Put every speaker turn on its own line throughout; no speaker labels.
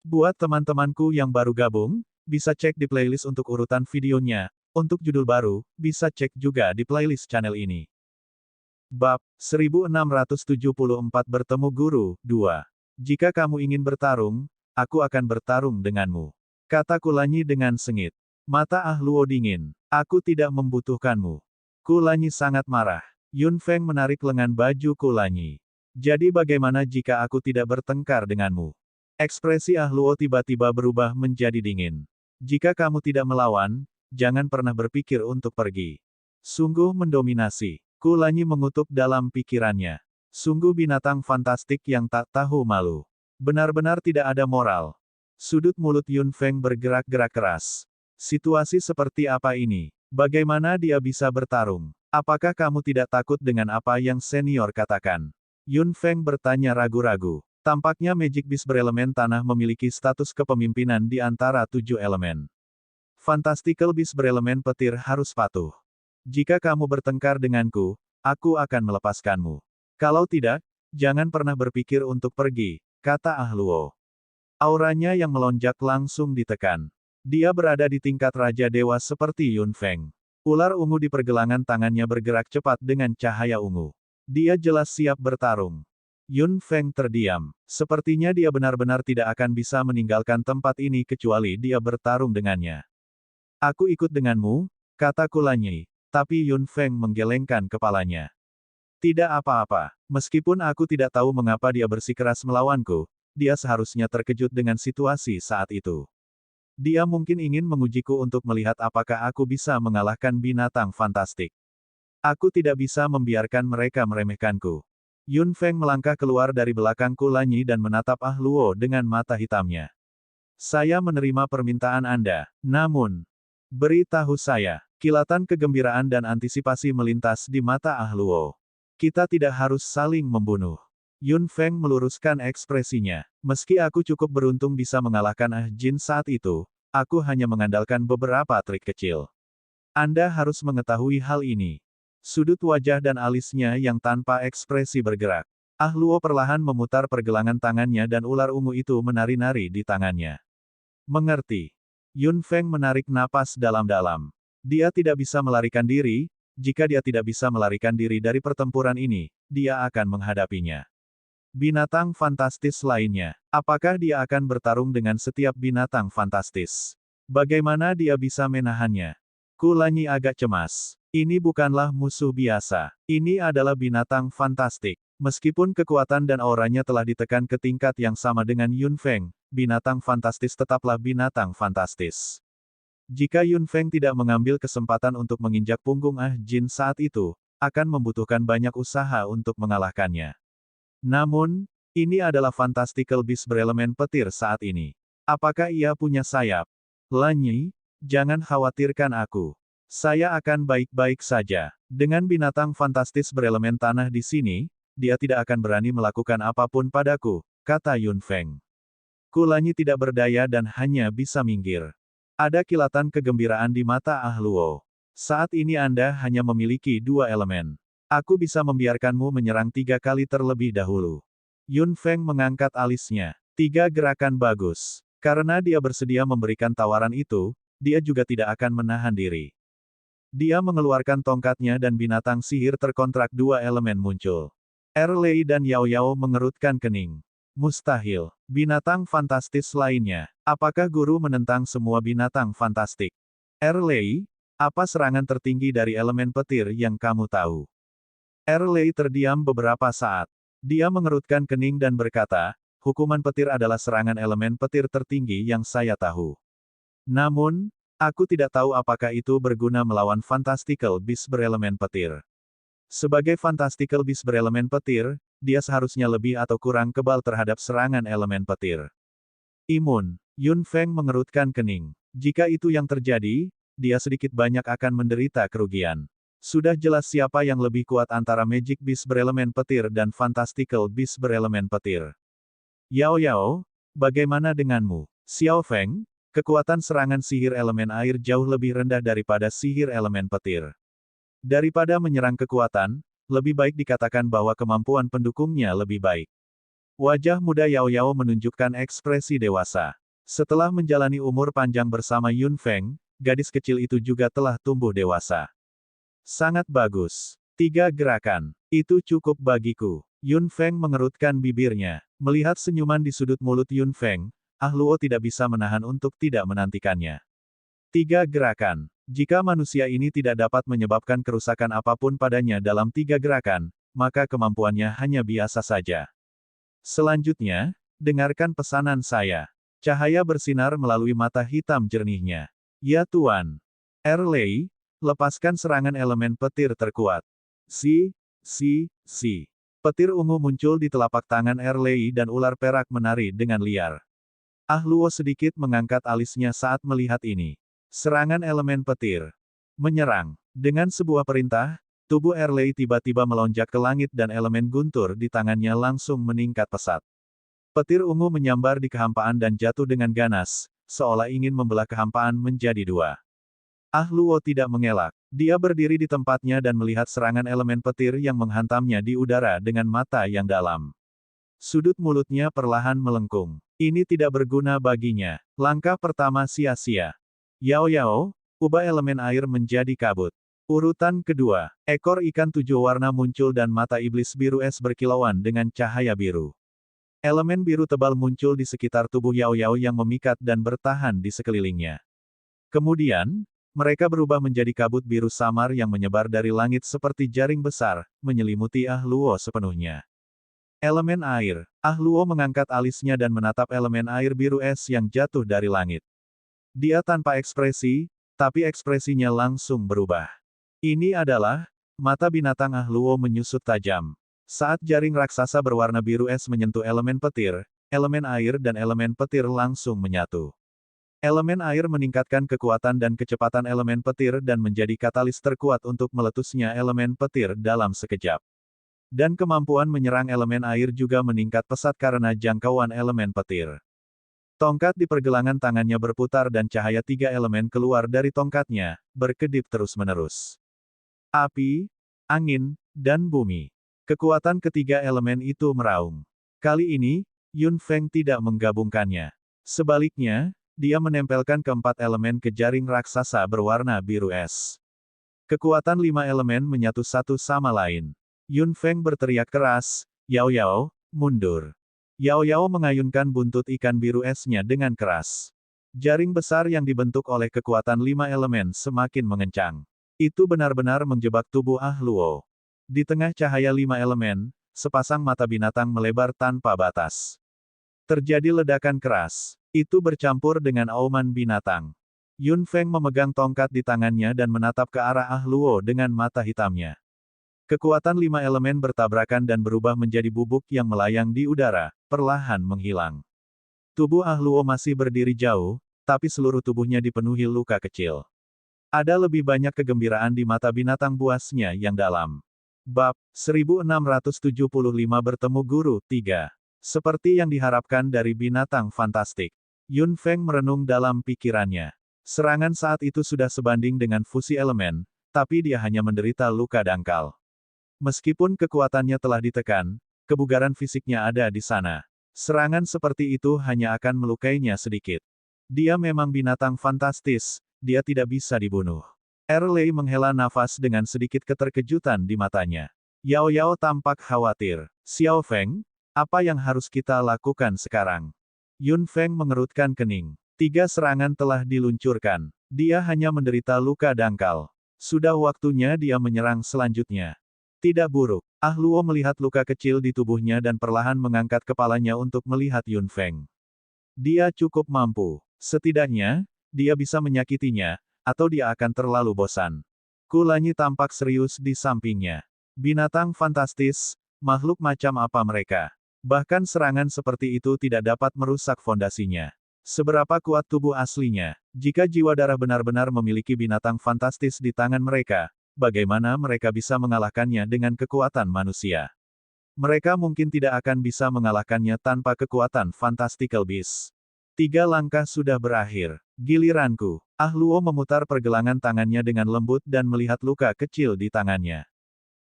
Buat teman-temanku yang baru gabung, bisa cek di playlist untuk urutan videonya. Untuk judul baru, bisa cek juga di playlist channel ini. Bab 1674 Bertemu Guru 2. Jika kamu ingin bertarung, aku akan bertarung denganmu. Kata Kulanyi dengan sengit. Mata Ah Luo dingin. Aku tidak membutuhkanmu. Kulanyi sangat marah. Yun Feng menarik lengan baju Kulanyi. Jadi bagaimana jika aku tidak bertengkar denganmu? Ekspresi Ah Luo tiba-tiba berubah menjadi dingin. Jika kamu tidak melawan, jangan pernah berpikir untuk pergi. Sungguh mendominasi. Kulanyi mengutuk dalam pikirannya. Sungguh binatang fantastik yang tak tahu malu. Benar-benar tidak ada moral. Sudut mulut Yun Feng bergerak-gerak keras. Situasi seperti apa ini? Bagaimana dia bisa bertarung? Apakah kamu tidak takut dengan apa yang senior katakan? Yun Feng bertanya ragu-ragu. Tampaknya Magic Beast berelemen tanah memiliki status kepemimpinan di antara 7 elemen. Fantastical Beast berelemen petir harus patuh. Jika kamu bertengkar denganku, aku akan melepaskanmu. Kalau tidak, jangan pernah berpikir untuk pergi, kata Ah Luo. Auranya yang melonjak langsung ditekan. Dia berada di tingkat Raja Dewa seperti Yun Feng. Ular ungu di pergelangan tangannya bergerak cepat dengan cahaya ungu. Dia jelas siap bertarung. Yun Feng terdiam. Sepertinya dia benar-benar tidak akan bisa meninggalkan tempat ini kecuali dia bertarung dengannya. Aku ikut denganmu, kata Kulanyi. Tapi Yun Feng menggelengkan kepalanya. Tidak apa-apa. Meskipun aku tidak tahu mengapa dia bersikeras melawanku, dia seharusnya terkejut dengan situasi saat itu. Dia mungkin ingin mengujiku untuk melihat apakah aku bisa mengalahkan binatang fantastik. Aku tidak bisa membiarkan mereka meremehkanku. Yun Feng melangkah keluar dari belakang Kulanyi dan menatap Ah Luo dengan mata hitamnya. Saya menerima permintaan Anda, namun, beritahu saya. Kilatan kegembiraan dan antisipasi melintas di mata Ah Luo. Kita tidak harus saling membunuh. Yun Feng meluruskan ekspresinya. Meski aku cukup beruntung bisa mengalahkan Ah Jin saat itu, aku hanya mengandalkan beberapa trik kecil. Anda harus mengetahui hal ini. Sudut wajah dan alisnya yang tanpa ekspresi bergerak. Ah Luo perlahan memutar pergelangan tangannya dan ular ungu itu menari-nari di tangannya. Mengerti. Yun Feng menarik napas dalam-dalam. Dia tidak bisa melarikan diri, jika dia tidak bisa melarikan diri dari pertempuran ini, dia akan menghadapinya. Binatang fantastis lainnya. Apakah dia akan bertarung dengan setiap binatang fantastis? Bagaimana dia bisa menahannya? Kulanyi agak cemas. Ini bukanlah musuh biasa. Ini adalah binatang fantastik. Meskipun kekuatan dan auranya telah ditekan ke tingkat yang sama dengan Yun Feng, binatang fantastis tetaplah binatang fantastis. Jika Yun Feng tidak mengambil kesempatan untuk menginjak punggung Ah Jin saat itu, akan membutuhkan banyak usaha untuk mengalahkannya. Namun, ini adalah Fantastical Beast berelemen petir saat ini. Apakah ia punya sayap? Lanyi, jangan khawatirkan aku. Saya akan baik-baik saja. Dengan binatang fantastis berelemen tanah di sini, dia tidak akan berani melakukan apapun padaku, kata Yun Feng. Kulanyi tidak berdaya dan hanya bisa minggir. Ada kilatan kegembiraan di mata Ah Luo. Saat ini Anda hanya memiliki 2 elemen. Aku bisa membiarkanmu menyerang 3 kali terlebih dahulu. Yun Feng mengangkat alisnya. 3 gerakan bagus. Karena dia bersedia memberikan tawaran itu, dia juga tidak akan menahan diri. Dia mengeluarkan tongkatnya dan binatang sihir terkontrak 2 elemen muncul. Erlei dan Yao Yao mengerutkan kening. Mustahil. Binatang fantastis lainnya. Apakah guru menentang semua binatang fantastik? Erlei, apa serangan tertinggi dari elemen petir yang kamu tahu? Erlei terdiam beberapa saat. Dia mengerutkan kening dan berkata, hukuman petir adalah serangan elemen petir tertinggi yang saya tahu. Namun, aku tidak tahu apakah itu berguna melawan Fantastical Beast berelemen petir. Sebagai Fantastical Beast berelemen petir, dia seharusnya lebih atau kurang kebal terhadap serangan elemen petir. Imun. Yun Feng mengerutkan kening. Jika itu yang terjadi, dia sedikit banyak akan menderita kerugian. Sudah jelas siapa yang lebih kuat antara Magic Beast berelemen petir dan Fantastical Beast berelemen petir. Yao Yao, bagaimana denganmu? Xiao Feng, kekuatan serangan sihir elemen air jauh lebih rendah daripada sihir elemen petir. Daripada menyerang kekuatan, lebih baik dikatakan bahwa kemampuan pendukungnya lebih baik. Wajah muda Yao Yao menunjukkan ekspresi dewasa. Setelah menjalani umur panjang bersama Yun Feng, gadis kecil itu juga telah tumbuh dewasa. Sangat bagus. 3 gerakan. Itu cukup bagiku. Yun Feng mengerutkan bibirnya. Melihat senyuman di sudut mulut Yun Feng, Ah Luo tidak bisa menahan untuk tidak menantikannya. 3 gerakan. Jika manusia ini tidak dapat menyebabkan kerusakan apapun padanya dalam 3 gerakan, maka kemampuannya hanya biasa saja. Selanjutnya, dengarkan pesanan saya. Cahaya bersinar melalui mata hitam jernihnya. Ya Tuan. Erlei, lepaskan serangan elemen petir terkuat. Si. Petir ungu muncul di telapak tangan Erlei dan ular perak menari dengan liar. Ah Luo sedikit mengangkat alisnya saat melihat ini. Serangan elemen petir. Menyerang. Dengan sebuah perintah, tubuh Erlei tiba-tiba melonjak ke langit dan elemen guntur di tangannya langsung meningkat pesat. Petir ungu menyambar di kehampaan dan jatuh dengan ganas, seolah ingin membelah kehampaan menjadi 2. Ah Luo tidak mengelak. Dia berdiri di tempatnya dan melihat serangan elemen petir yang menghantamnya di udara dengan mata yang dalam. Sudut mulutnya perlahan melengkung. Ini tidak berguna baginya. Langkah pertama sia-sia. Yao Yao, ubah elemen air menjadi kabut. Urutan kedua, ekor ikan 7 warna muncul dan mata iblis biru es berkilauan dengan cahaya biru. Elemen biru tebal muncul di sekitar tubuh Yao Yao yang memikat dan bertahan di sekelilingnya. Kemudian, mereka berubah menjadi kabut biru samar yang menyebar dari langit seperti jaring besar, menyelimuti Ah Luo sepenuhnya. Elemen air. Ah Luo mengangkat alisnya dan menatap elemen air biru es yang jatuh dari langit. Dia tanpa ekspresi, tapi ekspresinya langsung berubah. Ini adalah mata binatang. Ah Luo menyusut tajam. Saat jaring raksasa berwarna biru es menyentuh elemen petir, elemen air dan elemen petir langsung menyatu. Elemen air meningkatkan kekuatan dan kecepatan elemen petir dan menjadi katalis terkuat untuk meletusnya elemen petir dalam sekejap. Dan kemampuan menyerang elemen air juga meningkat pesat karena jangkauan elemen petir. Tongkat di pergelangan tangannya berputar dan cahaya 3 elemen keluar dari tongkatnya, berkedip terus-menerus. Api, angin, dan bumi. Kekuatan ketiga elemen itu meraung. Kali ini, Yun Feng tidak menggabungkannya. Sebaliknya, dia menempelkan keempat elemen ke jaring raksasa berwarna biru es. Kekuatan 5 elemen menyatu satu sama lain. Yun Feng berteriak keras, Yao Yao, mundur. Yao Yao mengayunkan buntut ikan biru esnya dengan keras. Jaring besar yang dibentuk oleh kekuatan 5 elemen semakin mengencang. Itu benar-benar menjebak tubuh Ah Luo. Di tengah cahaya 5 elemen, sepasang mata binatang melebar tanpa batas. Terjadi ledakan keras. Itu bercampur dengan auman binatang. Yun Feng memegang tongkat di tangannya dan menatap ke arah Ah Luo dengan mata hitamnya. Kekuatan 5 elemen bertabrakan dan berubah menjadi bubuk yang melayang di udara, perlahan menghilang. Tubuh Ah Luo masih berdiri jauh, tapi seluruh tubuhnya dipenuhi luka kecil. Ada lebih banyak kegembiraan di mata binatang buasnya yang dalam. Bab 1675 bertemu guru 3. Seperti yang diharapkan dari binatang fantastik. Yun Feng merenung dalam pikirannya. Serangan saat itu sudah sebanding dengan fusi elemen, tapi dia hanya menderita luka dangkal. Meskipun kekuatannya telah ditekan, kebugaran fisiknya ada di sana. Serangan seperti itu hanya akan melukainya sedikit. Dia memang binatang fantastis, dia tidak bisa dibunuh. Erlei menghela nafas dengan sedikit keterkejutan di matanya. Yao Yao tampak khawatir. Xiao Feng, apa yang harus kita lakukan sekarang? Yun Feng mengerutkan kening. 3 serangan telah diluncurkan. Dia hanya menderita luka dangkal. Sudah waktunya dia menyerang selanjutnya. Tidak buruk. Ah Luo melihat luka kecil di tubuhnya dan perlahan mengangkat kepalanya untuk melihat Yun Feng. Dia cukup mampu. Setidaknya, dia bisa menyakitinya, atau dia akan terlalu bosan. Kulanyi tampak serius di sampingnya. Binatang fantastis, makhluk macam apa mereka? Bahkan serangan seperti itu tidak dapat merusak fondasinya. Seberapa kuat tubuh aslinya? Jika jiwa darah benar-benar memiliki binatang fantastis di tangan mereka, bagaimana mereka bisa mengalahkannya dengan kekuatan manusia? Mereka mungkin tidak akan bisa mengalahkannya tanpa kekuatan fantastical beast. 3 langkah sudah berakhir. Giliranku. Ah Luo memutar pergelangan tangannya dengan lembut dan melihat luka kecil di tangannya.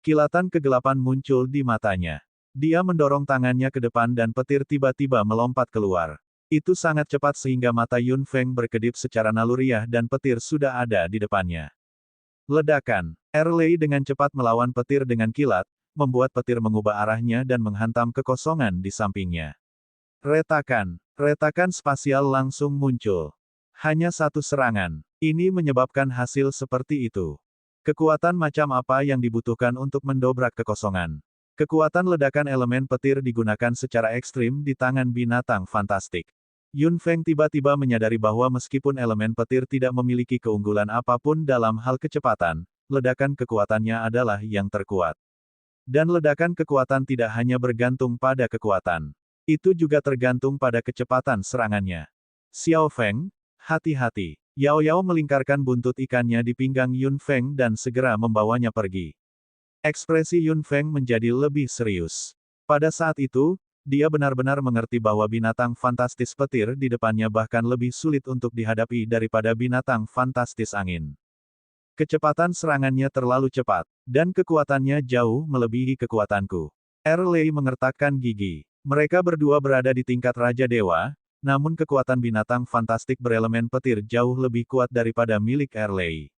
Kilatan kegelapan muncul di matanya. Dia mendorong tangannya ke depan dan petir tiba-tiba melompat keluar. Itu sangat cepat sehingga mata Yun Feng berkedip secara naluriah dan petir sudah ada di depannya. Ledakan. Erlei dengan cepat melawan petir dengan kilat, membuat petir mengubah arahnya dan menghantam kekosongan di sampingnya. Retakan. Retakan spasial langsung muncul. Hanya satu serangan. Ini menyebabkan hasil seperti itu. Kekuatan macam apa yang dibutuhkan untuk mendobrak kekosongan? Kekuatan ledakan elemen petir digunakan secara ekstrim di tangan binatang fantastik. Yun Feng tiba-tiba menyadari bahwa meskipun elemen petir tidak memiliki keunggulan apapun dalam hal kecepatan, ledakan kekuatannya adalah yang terkuat. Dan ledakan kekuatan tidak hanya bergantung pada kekuatan. Itu juga tergantung pada kecepatan serangannya. Xiao Feng, hati-hati. Yao Yao melingkarkan buntut ikannya di pinggang Yun Feng dan segera membawanya pergi. Ekspresi Yun Feng menjadi lebih serius. Pada saat itu, dia benar-benar mengerti bahwa binatang fantastis petir di depannya bahkan lebih sulit untuk dihadapi daripada binatang fantastis angin. Kecepatan serangannya terlalu cepat, dan kekuatannya jauh melebihi kekuatanku. Erlei mengertakkan gigi. Mereka berdua berada di tingkat Raja Dewa, namun kekuatan binatang fantastik berelemen petir jauh lebih kuat daripada milik Erlei.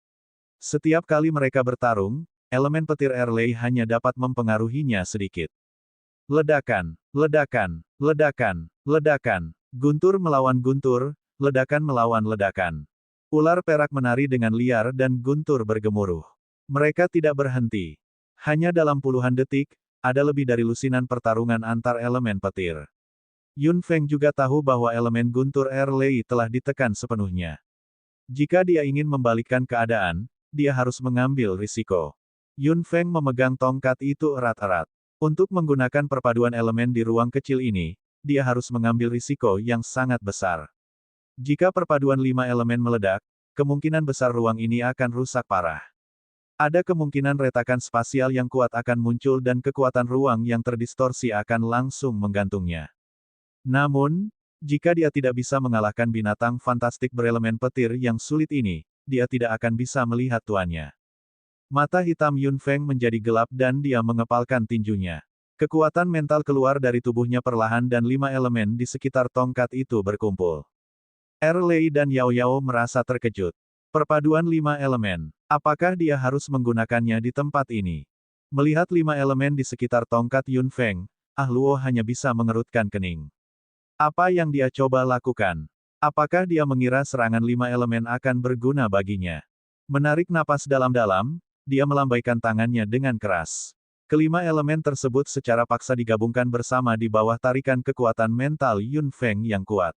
Setiap kali mereka bertarung, elemen petir Erlei hanya dapat mempengaruhinya sedikit. Ledakan, ledakan, ledakan, ledakan. Guntur melawan guntur, ledakan melawan ledakan. Ular perak menari dengan liar dan guntur bergemuruh. Mereka tidak berhenti. Hanya dalam puluhan detik, ada lebih dari lusinan pertarungan antar elemen petir. Yun Feng juga tahu bahwa elemen guntur Erlei telah ditekan sepenuhnya. Jika dia ingin membalikkan keadaan, dia harus mengambil risiko. Yun Feng memegang tongkat itu erat-erat. Untuk menggunakan perpaduan elemen di ruang kecil ini, dia harus mengambil risiko yang sangat besar. Jika perpaduan 5 elemen meledak, kemungkinan besar ruang ini akan rusak parah. Ada kemungkinan retakan spasial yang kuat akan muncul dan kekuatan ruang yang terdistorsi akan langsung menggantungnya. Namun, jika dia tidak bisa mengalahkan binatang fantastik berelemen petir yang sulit ini, dia tidak akan bisa melihat tuannya. Mata hitam Yun Feng menjadi gelap dan dia mengepalkan tinjunya. Kekuatan mental keluar dari tubuhnya perlahan dan 5 elemen di sekitar tongkat itu berkumpul. Erlei dan Yao Yao merasa terkejut. Perpaduan 5 elemen. Apakah dia harus menggunakannya di tempat ini? Melihat 5 elemen di sekitar tongkat Yun Feng, Ah Luo hanya bisa mengerutkan kening. Apa yang dia coba lakukan? Apakah dia mengira serangan 5 elemen akan berguna baginya? Menarik napas dalam-dalam, dia melambaikan tangannya dengan keras. Kelima elemen tersebut secara paksa digabungkan bersama di bawah tarikan kekuatan mental Yun Feng yang kuat.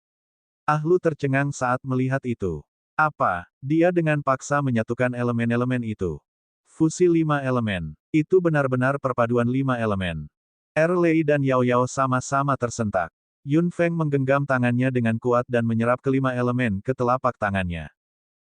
Ah Lu tercengang saat melihat itu. Apa? Dia dengan paksa menyatukan elemen-elemen itu. Fusi 5 elemen. Itu benar-benar perpaduan 5 elemen. Erlei dan Yao Yao sama-sama tersentak. Yun Feng menggenggam tangannya dengan kuat dan menyerap kelima elemen ke telapak tangannya.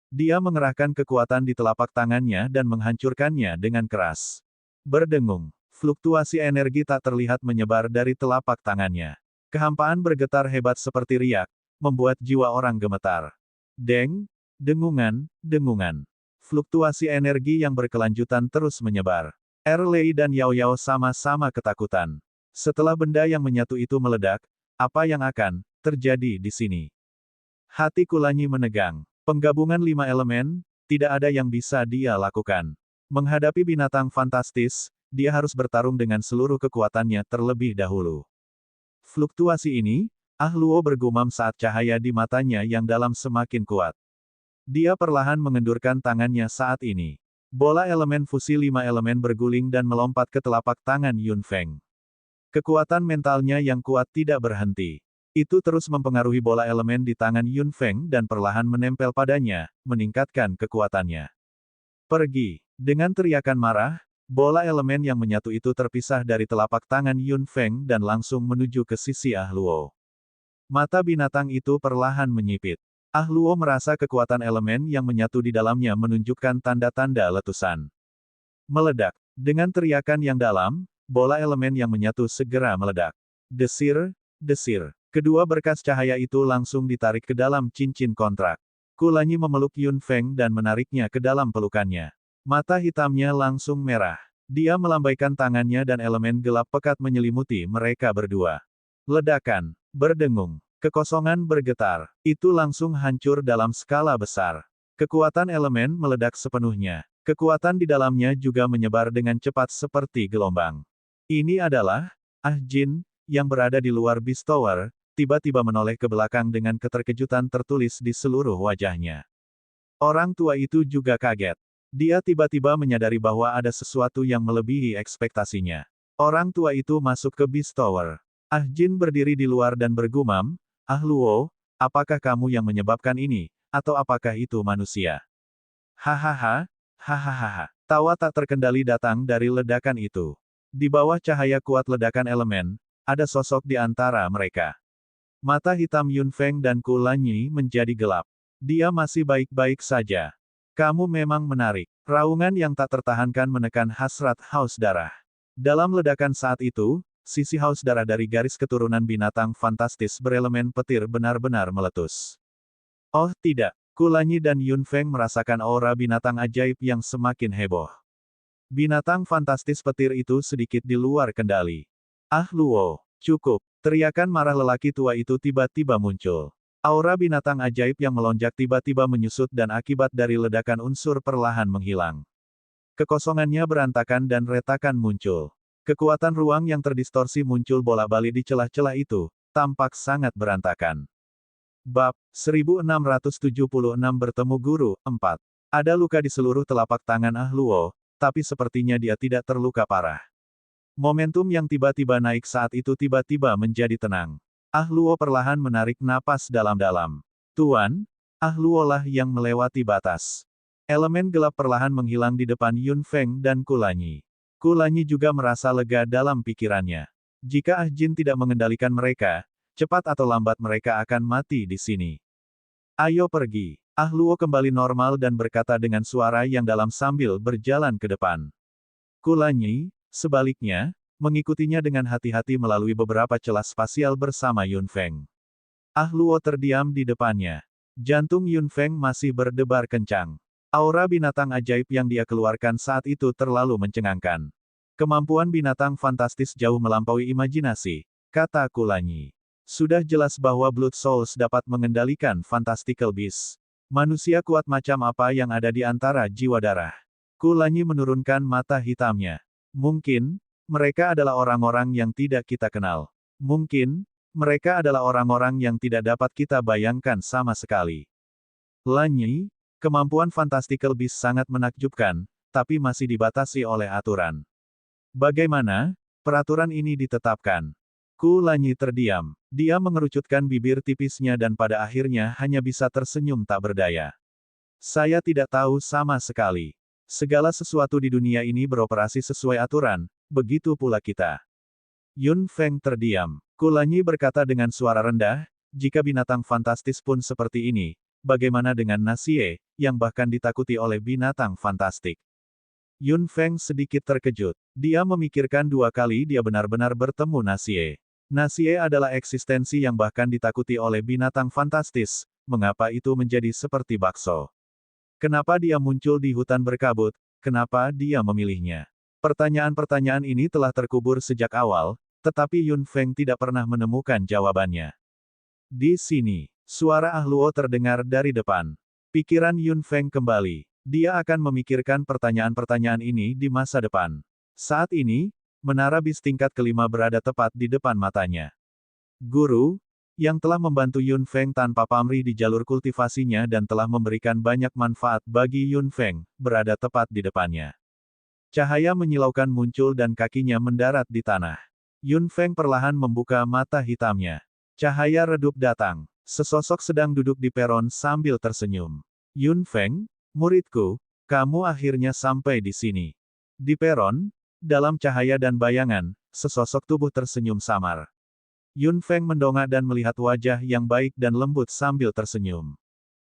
Dia mengerahkan kekuatan di telapak tangannya dan menghancurkannya dengan keras. Berdengung. Fluktuasi energi tak terlihat menyebar dari telapak tangannya. Kehampaan bergetar hebat seperti riak, membuat jiwa orang gemetar. Deng, dengungan, dengungan. Fluktuasi energi yang berkelanjutan terus menyebar. Erlei dan Yao Yao sama-sama ketakutan. Setelah benda yang menyatu itu meledak, apa yang akan terjadi di sini? Hati Kulanyi menegang. Penggabungan 5 elemen, tidak ada yang bisa dia lakukan. Menghadapi binatang fantastis, dia harus bertarung dengan seluruh kekuatannya terlebih dahulu. Fluktuasi ini, Ah Luo bergumam saat cahaya di matanya yang dalam semakin kuat. Dia perlahan mengendurkan tangannya saat ini. Bola elemen fusi 5 elemen berguling dan melompat ke telapak tangan Yun Feng. Kekuatan mentalnya yang kuat tidak berhenti. Itu terus mempengaruhi bola elemen di tangan Yun Feng dan perlahan menempel padanya, meningkatkan kekuatannya. Pergi. Dengan teriakan marah, bola elemen yang menyatu itu terpisah dari telapak tangan Yun Feng dan langsung menuju ke sisi Ah Luo. Mata binatang itu perlahan menyipit. Ah Luo merasa kekuatan elemen yang menyatu di dalamnya menunjukkan tanda-tanda letusan. Meledak. Dengan teriakan yang dalam, bola elemen yang menyatu segera meledak. Desir, desir. Kedua berkas cahaya itu langsung ditarik ke dalam cincin kontrak. Kulanyi memeluk Yun Feng dan menariknya ke dalam pelukannya. Mata hitamnya langsung merah. Dia melambaikan tangannya dan elemen gelap pekat menyelimuti mereka berdua. Ledakan, berdengung, kekosongan bergetar. Itu langsung hancur dalam skala besar. Kekuatan elemen meledak sepenuhnya. Kekuatan di dalamnya juga menyebar dengan cepat seperti gelombang. Ini adalah Jin, yang berada di luar Beast Tower, tiba-tiba menoleh ke belakang dengan keterkejutan tertulis di seluruh wajahnya. Orang tua itu juga kaget. Dia tiba-tiba menyadari bahwa ada sesuatu yang melebihi ekspektasinya. Orang tua itu masuk ke Beast Tower. Jin berdiri di luar dan bergumam, Luo, apakah kamu yang menyebabkan ini, atau apakah itu manusia? Hahaha, hahaha. Tawa tak terkendali datang dari ledakan itu. Di bawah cahaya kuat ledakan elemen, ada sosok di antara mereka. Mata hitam Yun Feng dan Ku Lanyi menjadi gelap. Dia masih baik-baik saja. Kamu memang menarik. Raungan yang tak tertahankan menekan hasrat haus darah. Dalam ledakan saat itu, sisi haus darah dari garis keturunan binatang fantastis berelemen petir benar-benar meletus. Oh tidak, Ku Lanyi dan Yun Feng merasakan aura binatang ajaib yang semakin heboh. Binatang fantastis petir itu sedikit di luar kendali. Luo, cukup. Teriakan marah lelaki tua itu tiba-tiba muncul. Aura binatang ajaib yang melonjak tiba-tiba menyusut dan akibat dari ledakan unsur perlahan menghilang. Kekosongannya berantakan dan retakan muncul. Kekuatan ruang yang terdistorsi muncul bolak-balik di celah-celah itu, tampak sangat berantakan. Bab 1676 bertemu guru, 4. Ada luka di seluruh telapak tangan Luo, tapi sepertinya dia tidak terluka parah. Momentum yang tiba-tiba naik saat itu tiba-tiba menjadi tenang. Luo perlahan menarik napas dalam-dalam. Tuan, Luo lah yang melewati batas. Elemen gelap perlahan menghilang di depan Yun Feng dan Ku Lanyi. Ku Lanyi juga merasa lega dalam pikirannya. Jika Jin tidak mengendalikan mereka, cepat atau lambat mereka akan mati di sini. Ayo pergi. Luo kembali normal dan berkata dengan suara yang dalam sambil berjalan ke depan. Ku Lanyi, sebaliknya, mengikutinya dengan hati-hati melalui beberapa celah spasial bersama Yun Feng. Luo terdiam di depannya. Jantung Yun Feng masih berdebar kencang. Aura binatang ajaib yang dia keluarkan saat itu terlalu mencengangkan. Kemampuan binatang fantastis jauh melampaui imajinasi, kata Ku Lanyi. Sudah jelas bahwa Blood Souls dapat mengendalikan Fantastical Beasts. Manusia kuat macam apa yang ada di antara jiwa darah? Ku Lanyi menurunkan mata hitamnya. Mungkin, mereka adalah orang-orang yang tidak kita kenal. Mungkin, mereka adalah orang-orang yang tidak dapat kita bayangkan sama sekali. Lanyi, kemampuan Fantastical Beast sangat menakjubkan, tapi masih dibatasi oleh aturan. Bagaimana peraturan ini ditetapkan? Ku Lanyi terdiam. Dia mengerucutkan bibir tipisnya dan pada akhirnya hanya bisa tersenyum tak berdaya. Saya tidak tahu sama sekali. Segala sesuatu di dunia ini beroperasi sesuai aturan, begitu pula kita. Yun Feng terdiam. Ku Lanyi berkata dengan suara rendah, jika binatang fantastis pun seperti ini, bagaimana dengan Nasie, yang bahkan ditakuti oleh binatang fantastik? Yun Feng sedikit terkejut. Dia memikirkan dua kali dia benar-benar bertemu Nasie. Nasie adalah eksistensi yang bahkan ditakuti oleh binatang fantastis, mengapa itu menjadi seperti bakso? Kenapa dia muncul di hutan berkabut? Kenapa dia memilihnya? Pertanyaan-pertanyaan ini telah terkubur sejak awal, tetapi Yun Feng tidak pernah menemukan jawabannya. Di sini, suara Luo terdengar dari depan. Pikiran Yun Feng kembali. Dia akan memikirkan pertanyaan-pertanyaan ini di masa depan. Saat ini, menara bis tingkat kelima berada tepat di depan matanya. Guru, yang telah membantu Yun Feng tanpa pamrih di jalur kultivasinya dan telah memberikan banyak manfaat bagi Yun Feng, berada tepat di depannya. Cahaya menyilaukan muncul dan kakinya mendarat di tanah. Yun Feng perlahan membuka mata hitamnya. Cahaya redup datang. Sesosok sedang duduk di peron sambil tersenyum. Yun Feng, muridku, kamu akhirnya sampai di sini. Di peron, dalam cahaya dan bayangan, sesosok tubuh tersenyum samar. Yun Feng mendongak dan melihat wajah yang baik dan lembut sambil tersenyum.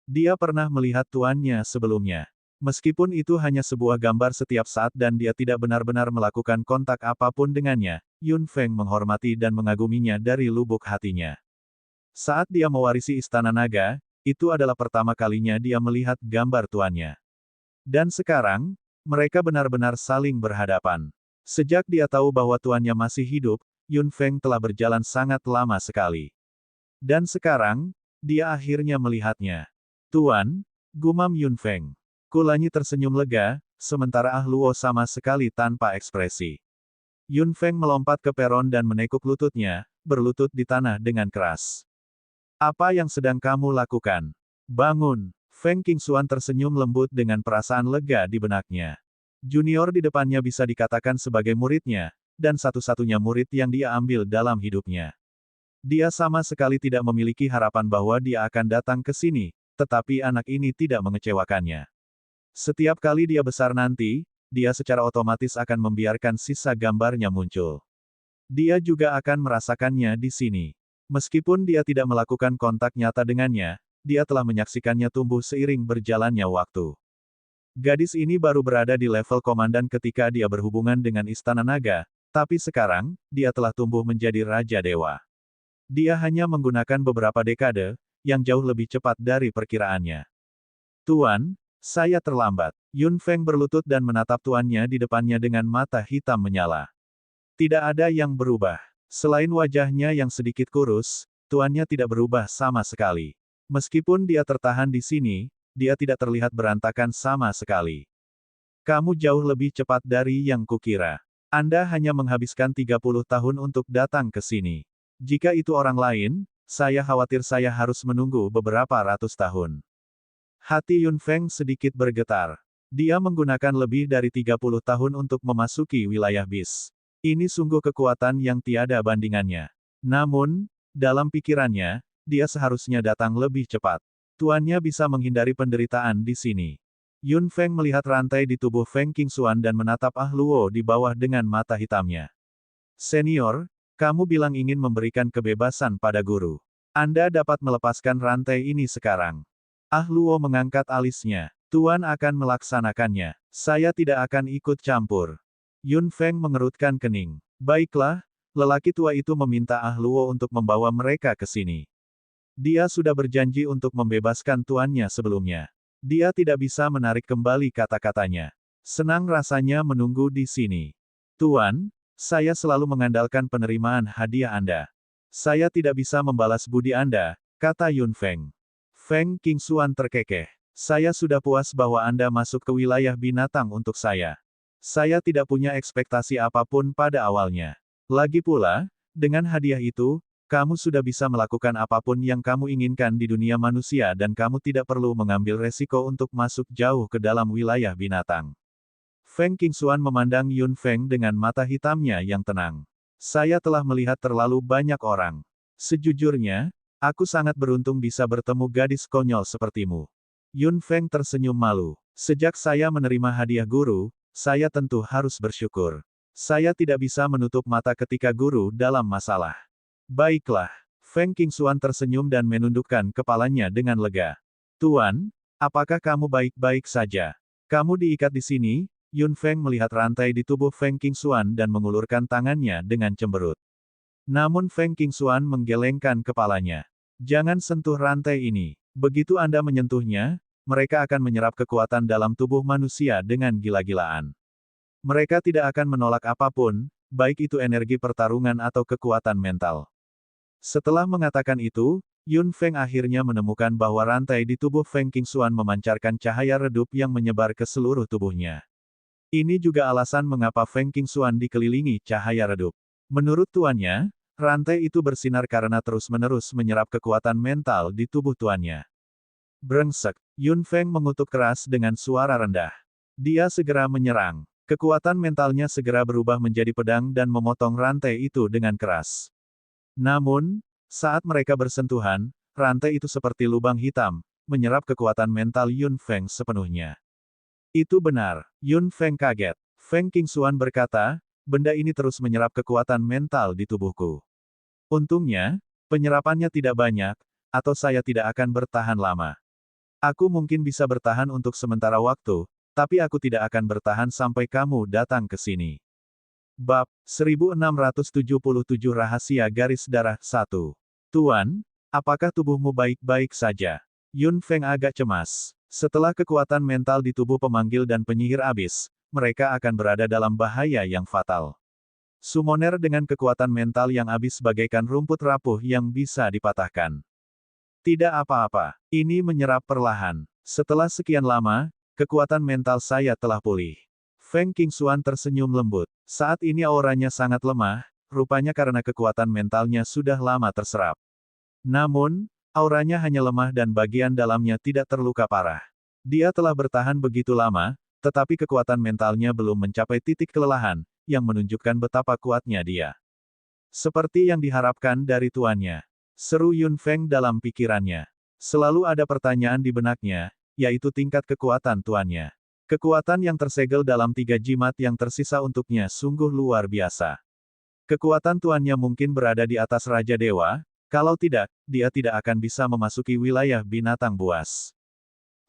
Dia pernah melihat tuannya sebelumnya. Meskipun itu hanya sebuah gambar setiap saat dan dia tidak benar-benar melakukan kontak apapun dengannya, Yun Feng menghormati dan mengaguminya dari lubuk hatinya. Saat dia mewarisi Istana Naga, itu adalah pertama kalinya dia melihat gambar tuannya. Dan sekarang, Mereka benar-benar saling berhadapan. Sejak dia tahu bahwa tuannya masih hidup, Yun Feng telah berjalan sangat lama sekali. Dan sekarang, dia akhirnya melihatnya. Tuan, gumam Yun Feng. Kulanyi tersenyum lega, sementara Ah Luo sama sekali tanpa ekspresi. Yun Feng melompat ke peron dan menekuk lututnya, berlutut di tanah dengan keras. Apa yang sedang kamu lakukan? Bangun! Feng Qingxuan tersenyum lembut dengan perasaan lega di benaknya. Junior di depannya bisa dikatakan sebagai muridnya, dan satu-satunya murid yang dia ambil dalam hidupnya. Dia sama sekali tidak memiliki harapan bahwa dia akan datang ke sini, tetapi anak ini tidak mengecewakannya. Setiap kali dia besar nanti, dia secara otomatis akan membiarkan sisa gambarnya muncul. Dia juga akan merasakannya di sini. Meskipun dia tidak melakukan kontak nyata dengannya, dia telah menyaksikannya tumbuh seiring berjalannya waktu. Gadis ini baru berada di level komandan ketika dia berhubungan dengan Istana Naga, tapi sekarang, dia telah tumbuh menjadi Raja Dewa. Dia hanya menggunakan beberapa dekade, yang jauh lebih cepat dari perkiraannya. Tuan, saya terlambat. Yun Feng berlutut dan menatap tuannya di depannya dengan mata hitam menyala. Tidak ada yang berubah. Selain wajahnya yang sedikit kurus, tuannya tidak berubah sama sekali. Meskipun dia tertahan di sini, dia tidak terlihat berantakan sama sekali. Kamu jauh lebih cepat dari yang kukira. Anda hanya menghabiskan 30 tahun untuk datang ke sini. Jika itu orang lain, saya khawatir saya harus menunggu beberapa ratus tahun. Hati Yun Feng sedikit bergetar. Dia menggunakan lebih dari 30 tahun untuk memasuki wilayah bis. Ini sungguh kekuatan yang tiada bandingannya. Namun, dalam pikirannya, dia seharusnya datang lebih cepat. Tuannya bisa menghindari penderitaan di sini. Yun Feng melihat rantai di tubuh Feng Qingxuan dan menatap Ah Luo di bawah dengan mata hitamnya. Senior, kamu bilang ingin memberikan kebebasan pada guru. Anda dapat melepaskan rantai ini sekarang. Ah Luo mengangkat alisnya. Tuan akan melaksanakannya. Saya tidak akan ikut campur. Yun Feng mengerutkan kening. Baiklah, lelaki tua itu meminta Ah Luo untuk membawa mereka ke sini. Dia sudah berjanji untuk membebaskan tuannya sebelumnya. Dia tidak bisa menarik kembali kata-katanya. Senang rasanya menunggu di sini. Tuan, saya selalu mengandalkan penerimaan hadiah Anda. Saya tidak bisa membalas budi Anda, kata Yun Feng. Feng Qingxuan terkekeh. Saya sudah puas bahwa Anda masuk ke wilayah binatang untuk saya. Saya tidak punya ekspektasi apapun pada awalnya. Lagi pula, dengan hadiah itu, kamu sudah bisa melakukan apapun yang kamu inginkan di dunia manusia dan kamu tidak perlu mengambil resiko untuk masuk jauh ke dalam wilayah binatang. Feng Qingxuan memandang Yun Feng dengan mata hitamnya yang tenang. Saya telah melihat terlalu banyak orang. Sejujurnya, aku sangat beruntung bisa bertemu gadis konyol sepertimu. Yun Feng tersenyum malu. Sejak saya menerima hadiah guru, saya tentu harus bersyukur. Saya tidak bisa menutup mata ketika guru dalam masalah. Baiklah. Feng Qingxuan tersenyum dan menundukkan kepalanya dengan lega. Tuan, apakah kamu baik-baik saja? Kamu diikat di sini? Yun Feng melihat rantai di tubuh Feng Qingxuan dan mengulurkan tangannya dengan cemberut. Namun Feng Qingxuan menggelengkan kepalanya. Jangan sentuh rantai ini. Begitu Anda menyentuhnya, mereka akan menyerap kekuatan dalam tubuh manusia dengan gila-gilaan. Mereka tidak akan menolak apapun, baik itu energi pertarungan atau kekuatan mental. Setelah mengatakan itu, Yun Feng akhirnya menemukan bahwa rantai di tubuh Feng Qingxuan memancarkan cahaya redup yang menyebar ke seluruh tubuhnya. Ini juga alasan mengapa Feng Qingxuan dikelilingi cahaya redup. Menurut tuannya, rantai itu bersinar karena terus-menerus menyerap kekuatan mental di tubuh tuannya. Brengsek, Yun Feng mengutuk keras dengan suara rendah. Dia segera menyerang. Kekuatan mentalnya segera berubah menjadi pedang dan memotong rantai itu dengan keras. Namun, saat mereka bersentuhan, rantai itu seperti lubang hitam, menyerap kekuatan mental Yun Feng sepenuhnya. Itu benar, Yun Feng kaget. Feng Qingxuan berkata, benda ini terus menyerap kekuatan mental di tubuhku. Untungnya, penyerapannya tidak banyak, atau saya tidak akan bertahan lama. Aku mungkin bisa bertahan untuk sementara waktu, tapi aku tidak akan bertahan sampai kamu datang ke sini. Bab 1677 Rahasia Garis Darah 1. Tuan, apakah tubuhmu baik-baik saja? Yun Feng agak cemas. Setelah kekuatan mental di tubuh pemanggil dan penyihir habis, mereka akan berada dalam bahaya yang fatal. Summoner dengan kekuatan mental yang habis bagaikan rumput rapuh yang bisa dipatahkan. Tidak apa-apa, ini menyerap perlahan. Setelah sekian lama, kekuatan mental saya telah pulih. Feng Qingxuan tersenyum lembut. Saat ini auranya sangat lemah, rupanya karena kekuatan mentalnya sudah lama terserap. Namun, auranya hanya lemah dan bagian dalamnya tidak terluka parah. Dia telah bertahan begitu lama, tetapi kekuatan mentalnya belum mencapai titik kelelahan, yang menunjukkan betapa kuatnya dia. Seperti yang diharapkan dari tuannya. Seru Yun Feng dalam pikirannya. Selalu ada pertanyaan di benaknya, yaitu tingkat kekuatan tuannya. Kekuatan yang tersegel dalam 3 jimat yang tersisa untuknya sungguh luar biasa. Kekuatan tuannya mungkin berada di atas Raja Dewa, kalau tidak, dia tidak akan bisa memasuki wilayah binatang buas.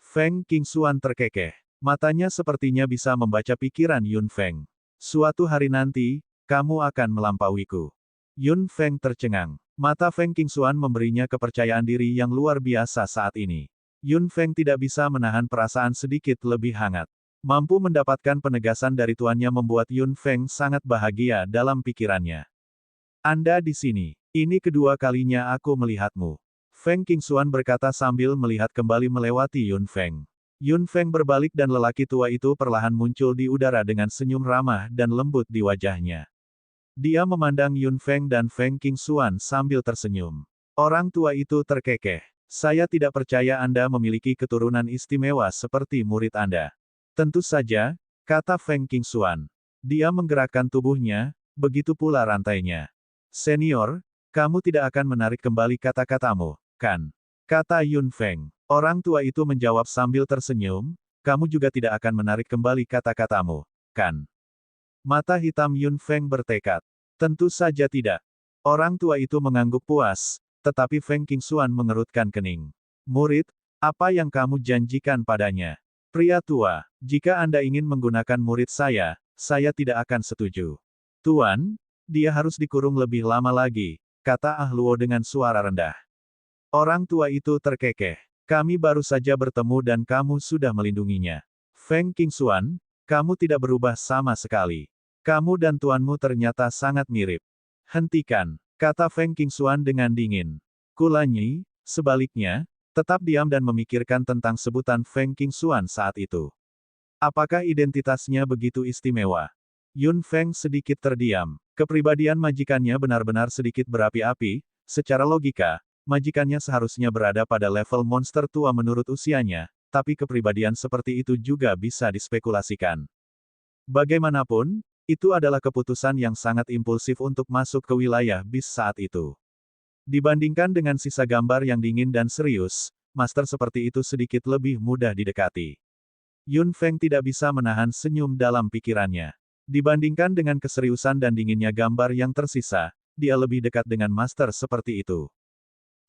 Feng Qingxuan terkekeh. Matanya sepertinya bisa membaca pikiran Yun Feng. Suatu hari nanti, kamu akan melampauiku. Yun Feng tercengang. Mata Feng Qingxuan memberinya kepercayaan diri yang luar biasa saat ini. Yun Feng tidak bisa menahan perasaan sedikit lebih hangat. Mampu mendapatkan penegasan dari tuannya membuat Yun Feng sangat bahagia dalam pikirannya. Anda di sini. Ini kedua kalinya aku melihatmu. Feng Qingxuan berkata sambil melihat kembali melewati Yun Feng. Yun Feng berbalik dan lelaki tua itu perlahan muncul di udara dengan senyum ramah dan lembut di wajahnya. Dia memandang Yun Feng dan Feng Qingxuan sambil tersenyum. Orang tua itu terkekeh. Saya tidak percaya Anda memiliki keturunan istimewa seperti murid Anda. Tentu saja, kata Feng Qingxuan. Dia menggerakkan tubuhnya, begitu pula rantainya. Senior, kamu tidak akan menarik kembali kata-katamu, kan? Kata Yun Feng. Orang tua itu menjawab sambil tersenyum, kamu juga tidak akan menarik kembali kata-katamu, kan? Mata hitam Yun Feng bertekad. Tentu saja tidak. Orang tua itu mengangguk puas, tetapi Feng Qingxuan mengerutkan kening. Murid, apa yang kamu janjikan padanya? Pria tua, jika Anda ingin menggunakan murid saya tidak akan setuju. Tuan, dia harus dikurung lebih lama lagi, kata Ah Luo dengan suara rendah. Orang tua itu terkekeh. Kami baru saja bertemu dan kamu sudah melindunginya. Feng Qingxuan, kamu tidak berubah sama sekali. Kamu dan tuanmu ternyata sangat mirip. Hentikan, kata Feng Qingxuan dengan dingin. Kulanyi, sebaliknya, tetap diam dan memikirkan tentang sebutan Feng Qingxuan saat itu. Apakah identitasnya begitu istimewa? Yun Feng sedikit terdiam. Kepribadian majikannya benar-benar sedikit berapi-api, secara logika, majikannya seharusnya berada pada level monster tua menurut usianya, tapi kepribadian seperti itu juga bisa dispekulasikan. Bagaimanapun, itu adalah keputusan yang sangat impulsif untuk masuk ke wilayah bis saat itu. Dibandingkan dengan sisa gambar yang dingin dan serius, master seperti itu sedikit lebih mudah didekati. Yun Feng tidak bisa menahan senyum dalam pikirannya. Dibandingkan dengan keseriusan dan dinginnya gambar yang tersisa, dia lebih dekat dengan master seperti itu.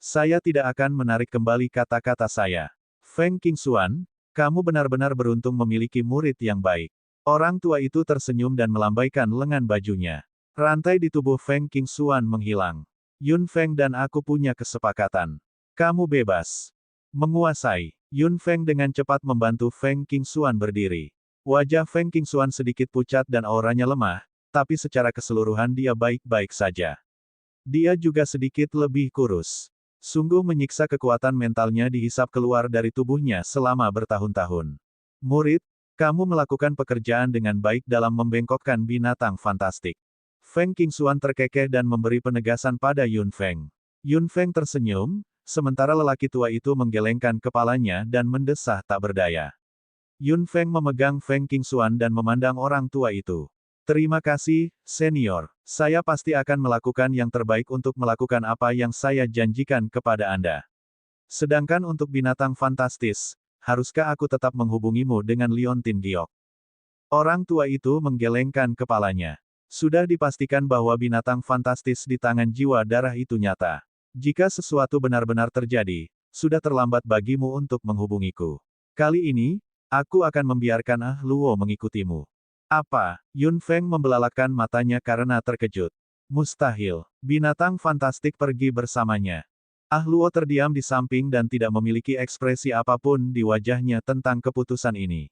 Saya tidak akan menarik kembali kata-kata saya. Feng Qingxuan, kamu benar-benar beruntung memiliki murid yang baik. Orang tua itu tersenyum dan melambaikan lengan bajunya. Rantai di tubuh Feng Qingxuan menghilang. Yun Feng dan aku punya kesepakatan. Kamu bebas. Menguasai. Yun Feng dengan cepat membantu Feng Qingxuan berdiri. Wajah Feng Qingxuan sedikit pucat dan auranya lemah, tapi secara keseluruhan dia baik-baik saja. Dia juga sedikit lebih kurus. Sungguh menyiksa kekuatan mentalnya dihisap keluar dari tubuhnya selama bertahun-tahun. Murid, kamu melakukan pekerjaan dengan baik dalam membengkokkan binatang fantastik. Feng Qingxuan terkekeh dan memberi penegasan pada Yun Feng. Yun Feng tersenyum, sementara lelaki tua itu menggelengkan kepalanya dan mendesah tak berdaya. Yun Feng memegang Feng Qingxuan dan memandang orang tua itu. Terima kasih, senior. Saya pasti akan melakukan yang terbaik untuk melakukan apa yang saya janjikan kepada Anda. Sedangkan untuk binatang fantastis, haruskah aku tetap menghubungimu dengan Liontin Giok? Orang tua itu menggelengkan kepalanya. Sudah dipastikan bahwa binatang fantastis di tangan jiwa darah itu nyata. Jika sesuatu benar-benar terjadi, sudah terlambat bagimu untuk menghubungiku. Kali ini, aku akan membiarkan Ah Luo mengikutimu. Apa? Yun Feng membelalakan matanya karena terkejut. Mustahil. Binatang fantastik pergi bersamanya. Ah Luo terdiam di samping dan tidak memiliki ekspresi apapun di wajahnya tentang keputusan ini.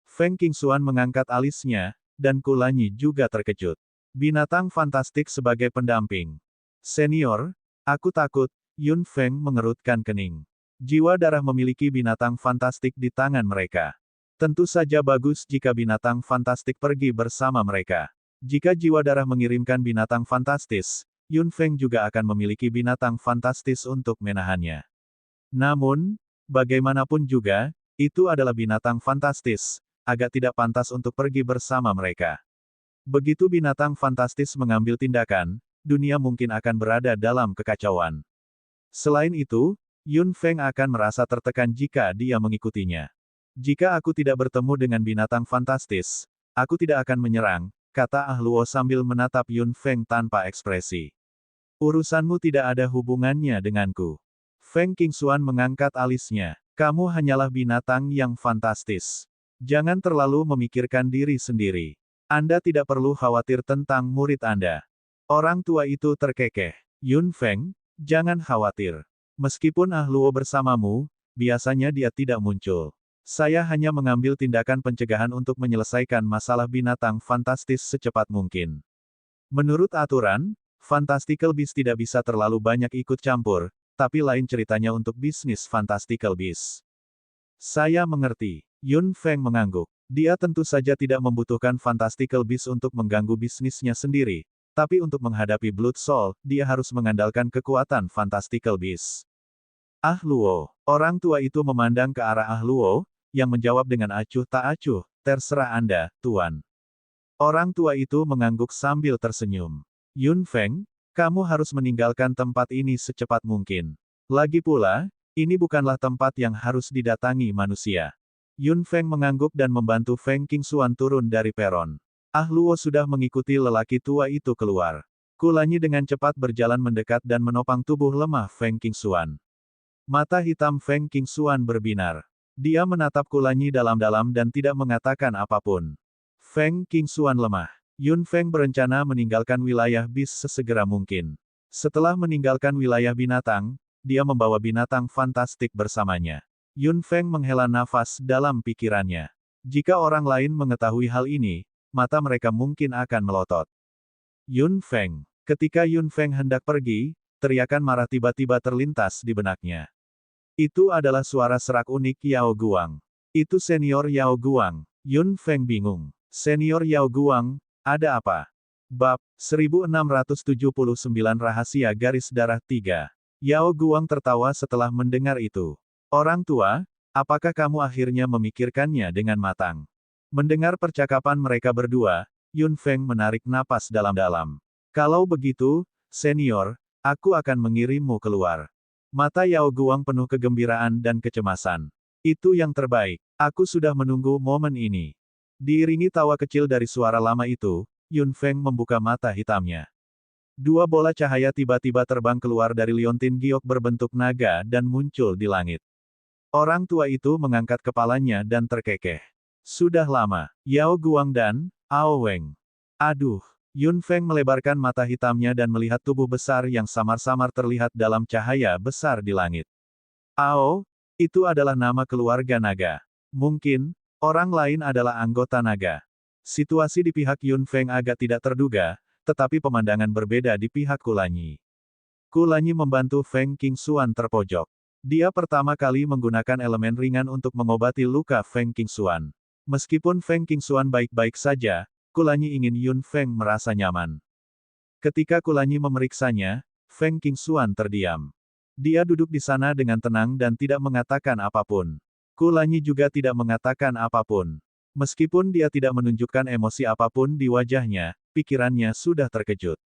Feng Qingxuan mengangkat alisnya, dan Kulanyi juga terkejut. Binatang fantastik sebagai pendamping. Senior, aku takut, Yun Feng mengerutkan kening. Jiwa darah memiliki binatang fantastik di tangan mereka. Tentu saja bagus jika binatang fantastik pergi bersama mereka. Jika jiwa darah mengirimkan binatang fantastis, Yun Feng juga akan memiliki binatang fantastis untuk menahannya. Namun, bagaimanapun juga, itu adalah binatang fantastis, agak tidak pantas untuk pergi bersama mereka. Begitu binatang fantastis mengambil tindakan, dunia mungkin akan berada dalam kekacauan. Selain itu, Yun Feng akan merasa tertekan jika dia mengikutinya. Jika aku tidak bertemu dengan binatang fantastis, aku tidak akan menyerang, kata Ah Luo sambil menatap Yun Feng tanpa ekspresi. Urusanmu tidak ada hubungannya denganku. Feng Qingxuan mengangkat alisnya. Kamu hanyalah binatang yang fantastis. Jangan terlalu memikirkan diri sendiri. Anda tidak perlu khawatir tentang murid Anda. Orang tua itu terkekeh. Yun Feng, jangan khawatir. Meskipun Ah Luo bersamamu, biasanya dia tidak muncul. Saya hanya mengambil tindakan pencegahan untuk menyelesaikan masalah binatang fantastis secepat mungkin. Menurut aturan, Fantastical Beasts tidak bisa terlalu banyak ikut campur, tapi lain ceritanya untuk bisnis Fantastical Beasts. Saya mengerti. Yun Feng mengangguk. Dia tentu saja tidak membutuhkan Fantastical Beasts untuk mengganggu bisnisnya sendiri, tapi untuk menghadapi Blood Soul, dia harus mengandalkan kekuatan Fantastical Beasts. Ah Luo. Orang tua itu memandang ke arah Ah Luo, yang menjawab dengan acuh tak acuh, terserah Anda, Tuan. Orang tua itu mengangguk sambil tersenyum. Yun Feng, kamu harus meninggalkan tempat ini secepat mungkin. Lagi pula, ini bukanlah tempat yang harus didatangi manusia. Yun Feng mengangguk dan membantu Feng Qingxuan turun dari peron. Ah Luo sudah mengikuti lelaki tua itu keluar. Kulanyi dengan cepat berjalan mendekat dan menopang tubuh lemah Feng Qingxuan. Mata hitam Feng Qingxuan berbinar. Dia menatap Kulanyi dalam-dalam dan tidak mengatakan apapun. Feng Qingxuan lemah. Yun Feng berencana meninggalkan wilayah bis sesegera mungkin. Setelah meninggalkan wilayah binatang, dia membawa binatang fantastik bersamanya. Yun Feng menghela nafas dalam pikirannya. Jika orang lain mengetahui hal ini, mata mereka mungkin akan melotot. Yun Feng. Ketika Yun Feng hendak pergi, teriakan marah tiba-tiba terlintas di benaknya. Itu adalah suara serak unik Yao Guang. Itu senior Yao Guang. Yun Feng bingung. Senior Yao Guang, ada apa? Bab 1679 Rahasia Garis Darah 3. Yao Guang tertawa setelah mendengar itu. Orang tua, apakah kamu akhirnya memikirkannya dengan matang? Mendengar percakapan mereka berdua, Yun Feng menarik napas dalam-dalam. Kalau begitu, senior, aku akan mengirimmu keluar. Mata Yao Guang penuh kegembiraan dan kecemasan. Itu yang terbaik. Aku sudah menunggu momen ini. Diiringi tawa kecil dari suara lama itu, Yun Feng membuka mata hitamnya. Dua bola cahaya tiba-tiba terbang keluar dari liontin giok berbentuk naga dan muncul di langit. Orang tua itu mengangkat kepalanya dan terkekeh. Sudah lama, Yao Guang dan Ao Weng. Aduh. Yun Feng melebarkan mata hitamnya dan melihat tubuh besar yang samar-samar terlihat dalam cahaya besar di langit. Ao, itu adalah nama keluarga naga. Mungkin, orang lain adalah anggota naga. Situasi di pihak Yun Feng agak tidak terduga, tetapi pemandangan berbeda di pihak Kulanyi. Kulanyi membantu Feng Qingxuan terpojok. Dia pertama kali menggunakan elemen ringan untuk mengobati luka Feng Qingxuan. Meskipun Feng Qingxuan baik-baik saja, Kulanyi ingin Yun Feng merasa nyaman. Ketika Kulanyi memeriksanya, Feng Qingxuan terdiam. Dia duduk di sana dengan tenang dan tidak mengatakan apapun. Kulanyi juga tidak mengatakan apapun. Meskipun dia tidak menunjukkan emosi apapun di wajahnya, pikirannya sudah terkejut.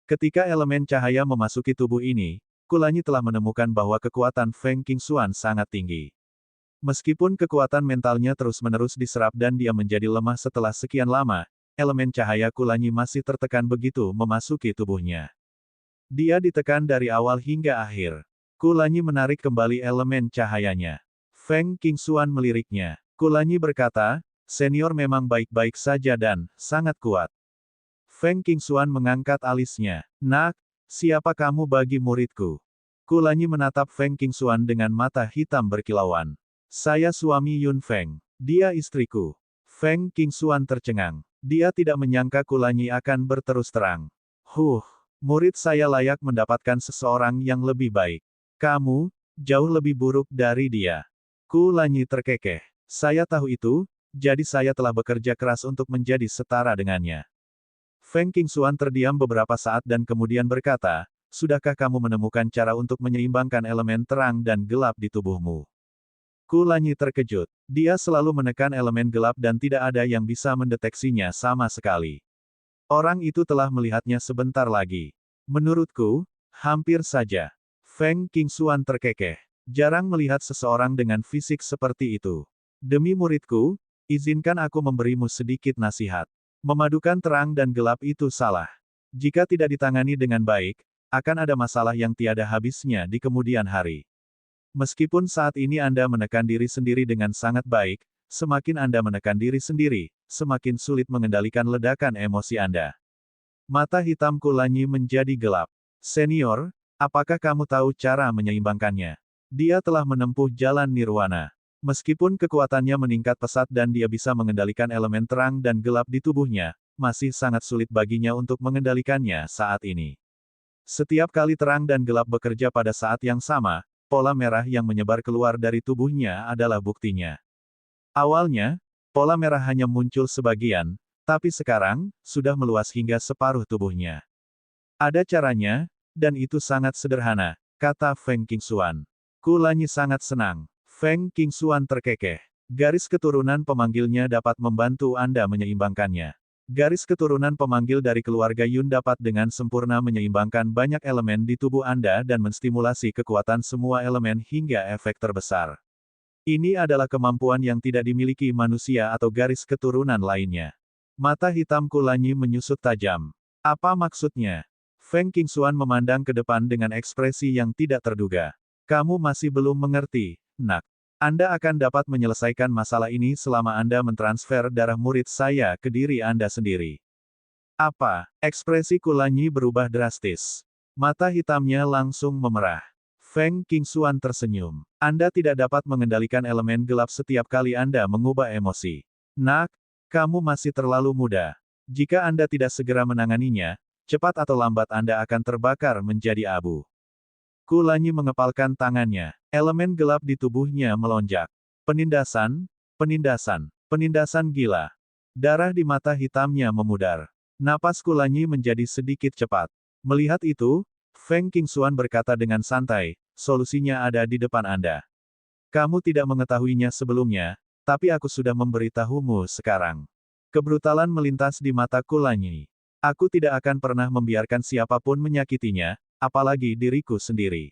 Ketika elemen cahaya memasuki tubuh ini, Kulanyi telah menemukan bahwa kekuatan Feng Qingxuan sangat tinggi. Meskipun kekuatan mentalnya terus-menerus diserap dan dia menjadi lemah setelah sekian lama, elemen cahaya Kulanyi masih tertekan begitu memasuki tubuhnya. Dia ditekan dari awal hingga akhir. Kulanyi menarik kembali elemen cahayanya. Feng Qingxuan meliriknya. Kulanyi berkata, senior memang baik-baik saja dan sangat kuat. Feng Qingxuan mengangkat alisnya. Nak, siapa kamu bagi muridku? Kulanyi menatap Feng Qingxuan dengan mata hitam berkilauan. Saya suami Yun Feng. Dia istriku. Feng Qingxuan tercengang. Dia tidak menyangka Kulanyi akan berterus terang. Murid saya layak mendapatkan seseorang yang lebih baik. Kamu, jauh lebih buruk dari dia. Kulanyi terkekeh. Saya tahu itu, jadi saya telah bekerja keras untuk menjadi setara dengannya. Feng Qingxuan terdiam beberapa saat dan kemudian berkata, sudahkah kamu menemukan cara untuk menyeimbangkan elemen terang dan gelap di tubuhmu? Kulanyi terkejut. Dia selalu menekan elemen gelap dan tidak ada yang bisa mendeteksinya sama sekali. Orang itu telah melihatnya sebentar lagi. Menurutku, hampir saja. Feng Qingxuan terkekeh. Jarang melihat seseorang dengan fisik seperti itu. Demi muridku, izinkan aku memberimu sedikit nasihat. Memadukan terang dan gelap itu salah. Jika tidak ditangani dengan baik, akan ada masalah yang tiada habisnya di kemudian hari. Meskipun saat ini Anda menekan diri sendiri dengan sangat baik, semakin Anda menekan diri sendiri, semakin sulit mengendalikan ledakan emosi Anda. Mata hitam Kulanyi menjadi gelap. Senior, apakah kamu tahu cara menyeimbangkannya? Dia telah menempuh jalan nirwana. Meskipun kekuatannya meningkat pesat dan dia bisa mengendalikan elemen terang dan gelap di tubuhnya, masih sangat sulit baginya untuk mengendalikannya saat ini. Setiap kali terang dan gelap bekerja pada saat yang sama, pola merah yang menyebar keluar dari tubuhnya adalah buktinya. Awalnya, pola merah hanya muncul sebagian, tapi sekarang, sudah meluas hingga separuh tubuhnya. Ada caranya, dan itu sangat sederhana, kata Feng Qingxuan. Kulanyi sangat senang. Feng Qingxuan terkekeh. Garis keturunan pemanggilnya dapat membantu Anda menyeimbangkannya. Garis keturunan pemanggil dari keluarga Yun dapat dengan sempurna menyeimbangkan banyak elemen di tubuh Anda dan menstimulasi kekuatan semua elemen hingga efek terbesar. Ini adalah kemampuan yang tidak dimiliki manusia atau garis keturunan lainnya. Mata hitam Kulanyi menyusut tajam. Apa maksudnya? Feng Qingxuan memandang ke depan dengan ekspresi yang tidak terduga. Kamu masih belum mengerti, nak. Anda akan dapat menyelesaikan masalah ini selama Anda mentransfer darah murid saya ke diri Anda sendiri. Apa? Ekspresi Kulanyi berubah drastis. Mata hitamnya langsung memerah. Feng Qingxuan tersenyum. Anda tidak dapat mengendalikan elemen gelap setiap kali Anda mengubah emosi. Nak, kamu masih terlalu muda. Jika Anda tidak segera menanganinya, cepat atau lambat Anda akan terbakar menjadi abu. Kulanyi mengepalkan tangannya. Elemen gelap di tubuhnya melonjak. Penindasan, penindasan, penindasan gila. Darah di mata hitamnya memudar. Napas Kulanyi menjadi sedikit cepat. Melihat itu, Feng Qingxuan berkata dengan santai, solusinya ada di depan Anda. Kamu tidak mengetahuinya sebelumnya, tapi aku sudah memberitahumu sekarang. Kebrutalan melintas di mata Kulanyi. Aku tidak akan pernah membiarkan siapapun menyakitinya, apalagi diriku sendiri.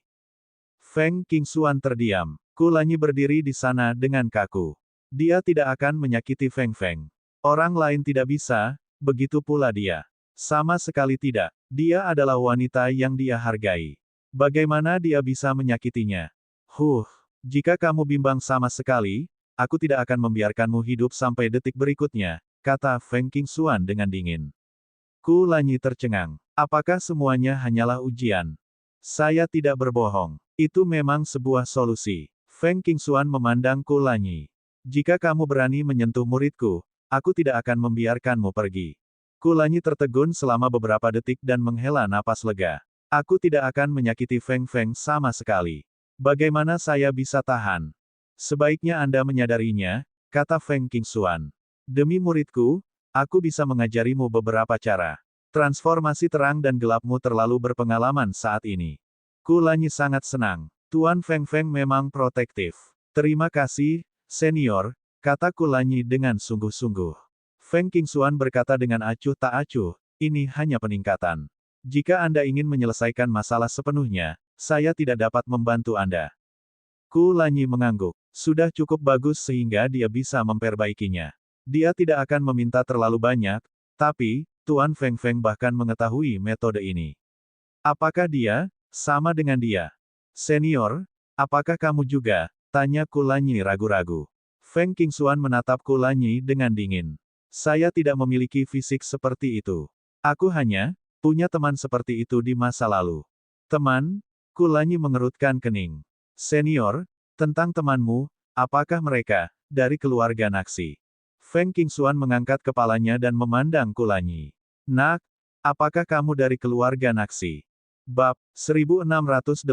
Feng Qingxuan terdiam. Kulanyi berdiri di sana dengan kaku. Dia tidak akan menyakiti Feng Feng. Orang lain tidak bisa, begitu pula dia. Sama sekali tidak. Dia adalah wanita yang dia hargai. Bagaimana dia bisa menyakitinya? Jika kamu bimbang sama sekali, aku tidak akan membiarkanmu hidup sampai detik berikutnya, kata Feng Qingxuan dengan dingin. Kulanyi tercengang. Apakah semuanya hanyalah ujian? Saya tidak berbohong. Itu memang sebuah solusi. Feng Qingxuan memandang Kulanyi. Jika kamu berani menyentuh muridku, aku tidak akan membiarkanmu pergi. Kulanyi tertegun selama beberapa detik dan menghela napas lega. Aku tidak akan menyakiti Feng Feng sama sekali. Bagaimana saya bisa tahan? Sebaiknya Anda menyadarinya, kata Feng Qingxuan. Demi muridku, aku bisa mengajarimu beberapa cara. Transformasi terang dan gelapmu terlalu berpengalaman saat ini. Kulanyi sangat senang. Tuan Feng Feng memang protektif. Terima kasih, senior, kata Kulanyi dengan sungguh-sungguh. Feng Qingxuan berkata dengan acuh tak acuh, ini hanya peningkatan. Jika Anda ingin menyelesaikan masalah sepenuhnya, saya tidak dapat membantu Anda. Kulanyi mengangguk. Sudah cukup bagus sehingga dia bisa memperbaikinya. Dia tidak akan meminta terlalu banyak, tapi, Tuan Feng Feng bahkan mengetahui metode ini. Apakah dia sama dengan dia? Senior, apakah kamu juga? Tanya Kulanyi ragu-ragu. Feng Qingxuan menatap Kulanyi dengan dingin. Saya tidak memiliki fisik seperti itu. Aku hanya punya teman seperti itu di masa lalu. Teman? Kulanyi mengerutkan kening. Senior, tentang temanmu, apakah mereka dari keluarga Naxi? Feng Qingxuan mengangkat kepalanya dan memandang Kulanyi. Nak, apakah kamu dari keluarga Naxi? Bab 1680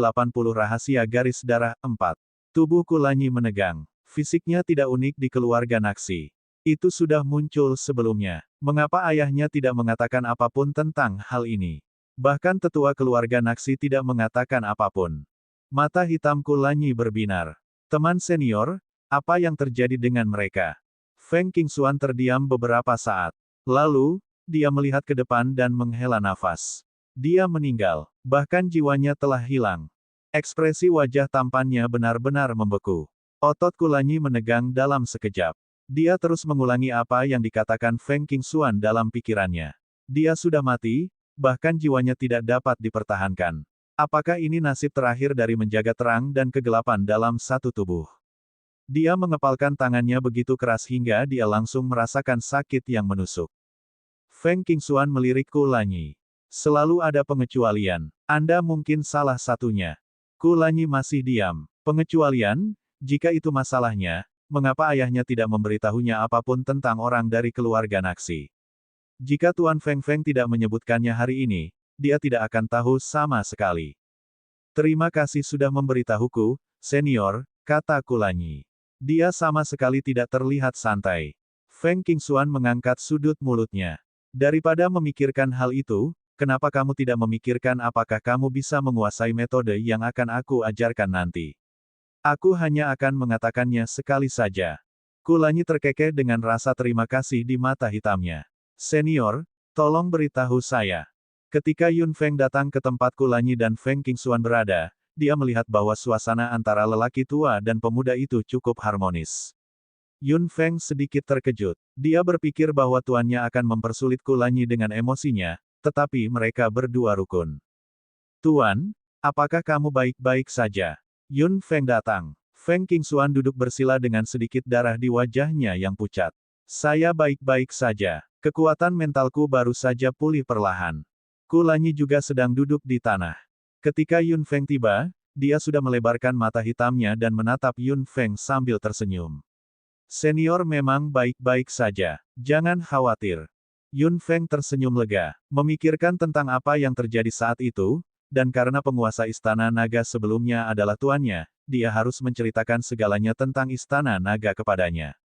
Rahasia Garis Darah 4. Tubuh Kulanyi menegang. Fisiknya tidak unik di keluarga Naxi. Itu sudah muncul sebelumnya. Mengapa ayahnya tidak mengatakan apapun tentang hal ini? Bahkan tetua keluarga Naxi tidak mengatakan apapun. Mata hitam Kulanyi berbinar. Teman senior, apa yang terjadi dengan mereka? Feng Qingxuan terdiam beberapa saat. Lalu, dia melihat ke depan dan menghela nafas. Dia meninggal. Bahkan jiwanya telah hilang. Ekspresi wajah tampannya benar-benar membeku. Otot Kulanyi menegang dalam sekejap. Dia terus mengulangi apa yang dikatakan Feng Qingxuan dalam pikirannya. Dia sudah mati, bahkan jiwanya tidak dapat dipertahankan. Apakah ini nasib terakhir dari menjaga terang dan kegelapan dalam satu tubuh? Dia mengepalkan tangannya begitu keras hingga dia langsung merasakan sakit yang menusuk. Feng Qingxuan melirik Kulanyi. Selalu ada pengecualian. Anda mungkin salah satunya. Kulanyi masih diam. Pengecualian? Jika itu masalahnya, mengapa ayahnya tidak memberitahunya apapun tentang orang dari keluarga Naxi? Jika Tuan Feng Feng tidak menyebutkannya hari ini, dia tidak akan tahu sama sekali. Terima kasih sudah memberitahuku, senior, kata Kulanyi. Dia sama sekali tidak terlihat santai. Feng Qingxuan mengangkat sudut mulutnya. Daripada memikirkan hal itu, kenapa kamu tidak memikirkan apakah kamu bisa menguasai metode yang akan aku ajarkan nanti? Aku hanya akan mengatakannya sekali saja. Kulanyi terkekeh dengan rasa terima kasih di mata hitamnya. Senior, tolong beritahu saya. Ketika Yun Feng datang ke tempat Kulanyi dan Feng Qingxuan berada, dia melihat bahwa suasana antara lelaki tua dan pemuda itu cukup harmonis. Yun Feng sedikit terkejut. Dia berpikir bahwa tuannya akan mempersulit Kulanyi dengan emosinya, tetapi mereka berdua rukun. Tuan, apakah kamu baik-baik saja? Yun Feng datang. Feng Qingxuan duduk bersila dengan sedikit darah di wajahnya yang pucat. Saya baik-baik saja. Kekuatan mentalku baru saja pulih perlahan. Kulanyi juga sedang duduk di tanah. Ketika Yun Feng tiba, dia sudah melebarkan mata hitamnya dan menatap Yun Feng sambil tersenyum. Senior memang baik-baik saja. Jangan khawatir. Yun Feng tersenyum lega, memikirkan tentang apa yang terjadi saat itu, dan karena penguasa Istana Naga sebelumnya adalah tuannya, dia harus menceritakan segalanya tentang Istana Naga kepadanya.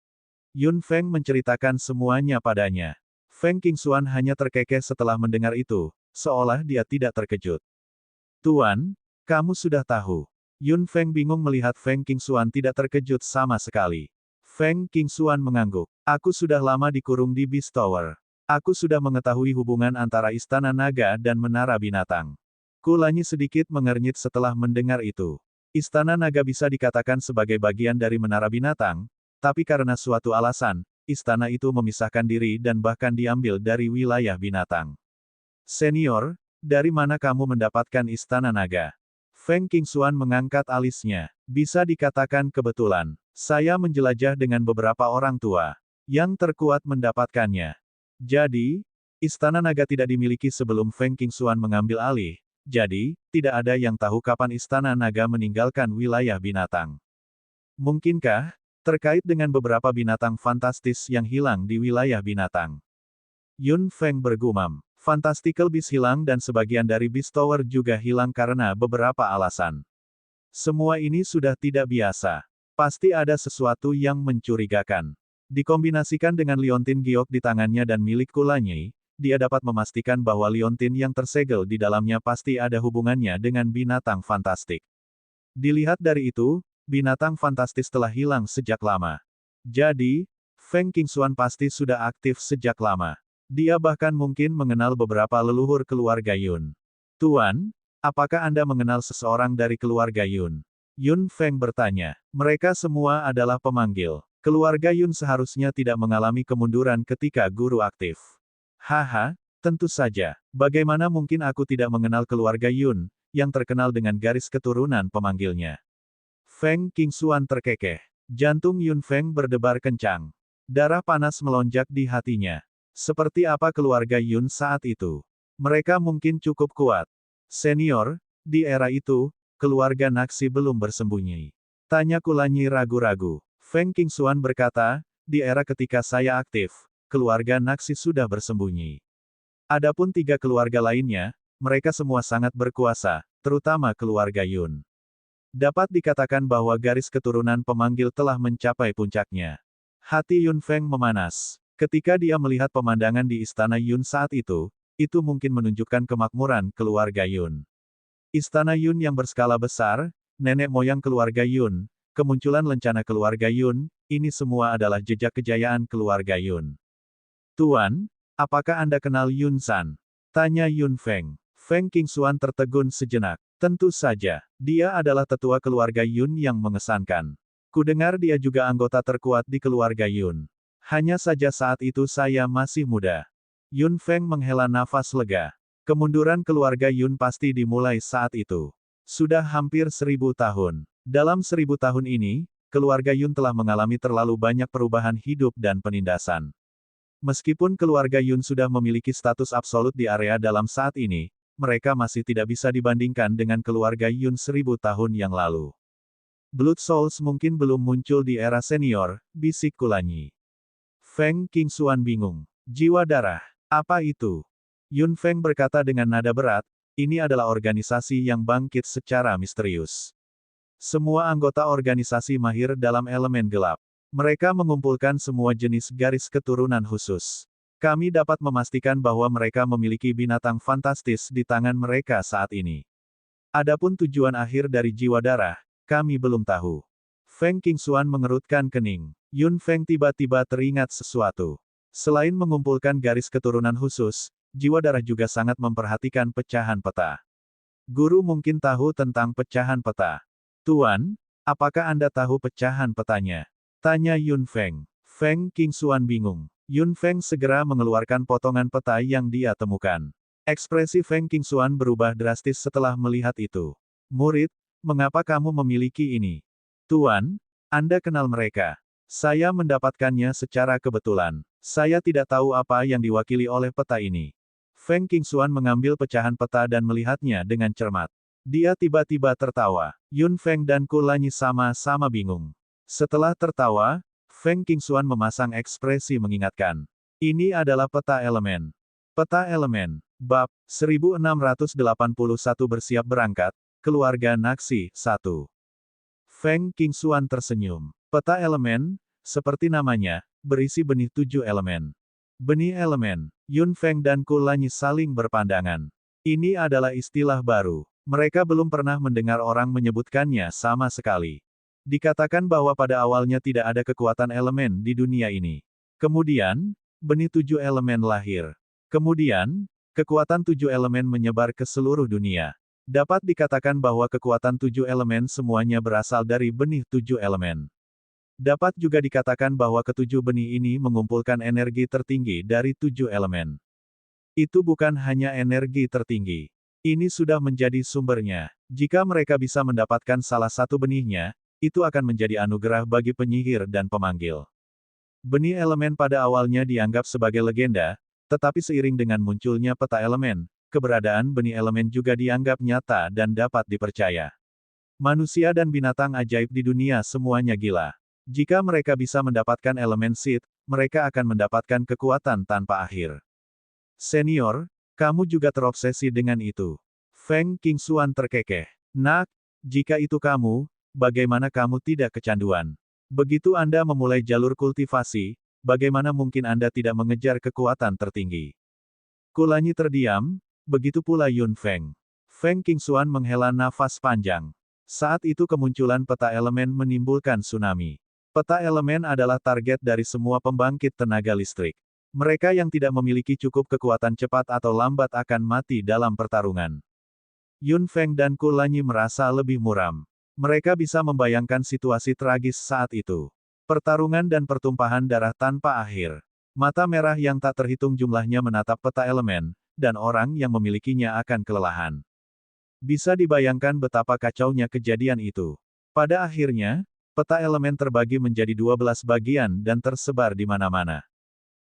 Yun Feng menceritakan semuanya padanya. Feng Qingxuan hanya terkekeh setelah mendengar itu, seolah dia tidak terkejut. Tuan, kamu sudah tahu. Yun Feng bingung melihat Feng Qingxuan tidak terkejut sama sekali. Feng Qingxuan mengangguk. Aku sudah lama dikurung di Beast Tower. Aku sudah mengetahui hubungan antara Istana Naga dan Menara Binatang. Kulanyi sedikit mengernyit setelah mendengar itu. Istana Naga bisa dikatakan sebagai bagian dari Menara Binatang, tapi karena suatu alasan, istana itu memisahkan diri dan bahkan diambil dari wilayah binatang. Senior, dari mana kamu mendapatkan Istana Naga? Feng Qingxuan mengangkat alisnya. Bisa dikatakan kebetulan. Saya menjelajah dengan beberapa orang tua. Yang terkuat mendapatkannya. Jadi, Istana Naga tidak dimiliki sebelum Feng Qingxuan mengambil alih. Jadi, tidak ada yang tahu kapan Istana Naga meninggalkan wilayah binatang. Mungkinkah, terkait dengan beberapa binatang fantastis yang hilang di wilayah binatang? Yun Feng bergumam. Fantastical Beasts hilang dan sebagian dari Beast Tower juga hilang karena beberapa alasan. Semua ini sudah tidak biasa. Pasti ada sesuatu yang mencurigakan. Dikombinasikan dengan liontin giok di tangannya dan milik Kulanyi, dia dapat memastikan bahwa liontin yang tersegel di dalamnya pasti ada hubungannya dengan binatang fantastik. Dilihat dari itu, binatang fantastis telah hilang sejak lama. Jadi, Feng Qingxuan pasti sudah aktif sejak lama. Dia bahkan mungkin mengenal beberapa leluhur keluarga Yun. Tuan, apakah Anda mengenal seseorang dari keluarga Yun? Yun Feng bertanya. Mereka semua adalah pemanggil. Keluarga Yun seharusnya tidak mengalami kemunduran ketika guru aktif. Haha, tentu saja. Bagaimana mungkin aku tidak mengenal keluarga Yun, yang terkenal dengan garis keturunan pemanggilnya? Feng Qingxuan terkekeh. Jantung Yun Feng berdebar kencang. Darah panas melonjak di hatinya. Seperti apa keluarga Yun saat itu? Mereka mungkin cukup kuat. Senior, di era itu, keluarga Naxi belum bersembunyi. Tanya Kulanyi ragu-ragu. Feng Qingxuan berkata, di era ketika saya aktif, keluarga Naxi sudah bersembunyi. Adapun 3 keluarga lainnya, mereka semua sangat berkuasa, terutama keluarga Yun. Dapat dikatakan bahwa garis keturunan pemanggil telah mencapai puncaknya. Hati Yun Feng memanas. Ketika dia melihat pemandangan di istana Yun saat itu mungkin menunjukkan kemakmuran keluarga Yun. Istana Yun yang berskala besar, nenek moyang keluarga Yun, kemunculan lencana keluarga Yun, ini semua adalah jejak kejayaan keluarga Yun. Tuan, apakah Anda kenal Yun San? Tanya Yun Feng. Feng Qingxuan tertegun sejenak. Tentu saja, dia adalah tetua keluarga Yun yang mengesankan. Kudengar dia juga anggota terkuat di keluarga Yun. Hanya saja saat itu saya masih muda. Yun Feng menghela nafas lega. Kemunduran keluarga Yun pasti dimulai saat itu. Sudah hampir 1000 tahun. Dalam 1000 tahun ini, keluarga Yun telah mengalami terlalu banyak perubahan hidup dan penindasan. Meskipun keluarga Yun sudah memiliki status absolut di area dalam saat ini, mereka masih tidak bisa dibandingkan dengan keluarga Yun 1000 tahun yang lalu. Blood Souls mungkin belum muncul di era senior, bisik Kulanyi. Feng Qingxuan bingung. Jiwa darah. Apa itu? Yun Feng berkata dengan nada berat, ini adalah organisasi yang bangkit secara misterius. Semua anggota organisasi mahir dalam elemen gelap. Mereka mengumpulkan semua jenis garis keturunan khusus. Kami dapat memastikan bahwa mereka memiliki binatang fantastis di tangan mereka saat ini. Adapun tujuan akhir dari jiwa darah, kami belum tahu. Feng Qingxuan mengerutkan kening. Yun Feng tiba-tiba teringat sesuatu. Selain mengumpulkan garis keturunan khusus, jiwa darah juga sangat memperhatikan pecahan peta. Guru mungkin tahu tentang pecahan peta. Tuan, apakah Anda tahu pecahan petanya? Tanya Yun Feng. Feng Qingxuan bingung. Yun Feng segera mengeluarkan potongan peta yang dia temukan. Ekspresi Feng Qingxuan berubah drastis setelah melihat itu. Murid, mengapa kamu memiliki ini? Tuan, Anda kenal mereka. Saya mendapatkannya secara kebetulan. Saya tidak tahu apa yang diwakili oleh peta ini. Feng Qingxuan mengambil pecahan peta dan melihatnya dengan cermat. Dia tiba-tiba tertawa. Yun Feng dan Kulanyi sama-sama bingung. Setelah tertawa, Feng Qingxuan memasang ekspresi mengingatkan. Ini adalah peta elemen. Peta elemen. Bab 1681 bersiap berangkat, keluarga Naxi, 1. Feng Qingxuan tersenyum. Peta elemen, seperti namanya, berisi benih 7 elemen. Benih elemen. Yun Feng dan Kulanyi saling berpandangan. Ini adalah istilah baru. Mereka belum pernah mendengar orang menyebutkannya sama sekali. Dikatakan bahwa pada awalnya tidak ada kekuatan elemen di dunia ini. Kemudian, benih 7 elemen lahir. Kemudian, kekuatan 7 elemen menyebar ke seluruh dunia. Dapat dikatakan bahwa kekuatan 7 elemen semuanya berasal dari benih 7 elemen. Dapat juga dikatakan bahwa ketujuh benih ini mengumpulkan energi tertinggi dari 7 elemen. Itu bukan hanya energi tertinggi. Ini sudah menjadi sumbernya. Jika mereka bisa mendapatkan salah satu benihnya, itu akan menjadi anugerah bagi penyihir dan pemanggil. Benih elemen pada awalnya dianggap sebagai legenda, tetapi seiring dengan munculnya peta elemen, keberadaan benih elemen juga dianggap nyata dan dapat dipercaya. Manusia dan binatang ajaib di dunia semuanya gila. Jika mereka bisa mendapatkan elemen Sith, mereka akan mendapatkan kekuatan tanpa akhir. Senior, kamu juga terobsesi dengan itu. Feng Qingxuan terkekeh. Nak, jika itu kamu, bagaimana kamu tidak kecanduan? Begitu Anda memulai jalur kultivasi, bagaimana mungkin Anda tidak mengejar kekuatan tertinggi? Kulanyi terdiam, begitu pula Yun Feng. Feng Qingxuan menghela nafas panjang. Saat itu kemunculan peta elemen menimbulkan tsunami. Peta elemen adalah target dari semua pembangkit tenaga listrik. Mereka yang tidak memiliki cukup kekuatan cepat atau lambat akan mati dalam pertarungan. Yun Feng dan Kulanyi merasa lebih muram. Mereka bisa membayangkan situasi tragis saat itu. Pertarungan dan pertumpahan darah tanpa akhir. Mata merah yang tak terhitung jumlahnya menatap peta elemen, dan orang yang memilikinya akan kelelahan. Bisa dibayangkan betapa kacaunya kejadian itu. Pada akhirnya, peta elemen terbagi menjadi 12 bagian dan tersebar di mana-mana.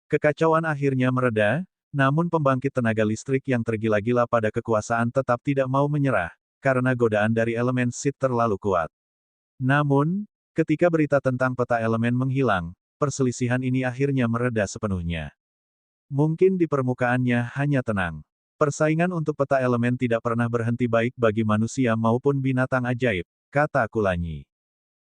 Kekacauan akhirnya mereda, namun pembangkit tenaga listrik yang tergila-gila pada kekuasaan tetap tidak mau menyerah. karena godaan dari elemen Sid terlalu kuat. Namun, ketika berita tentang peta elemen menghilang, perselisihan ini akhirnya mereda sepenuhnya. Mungkin di permukaannya hanya tenang. Persaingan untuk peta elemen tidak pernah berhenti baik bagi manusia maupun binatang ajaib, kata Kulanyi.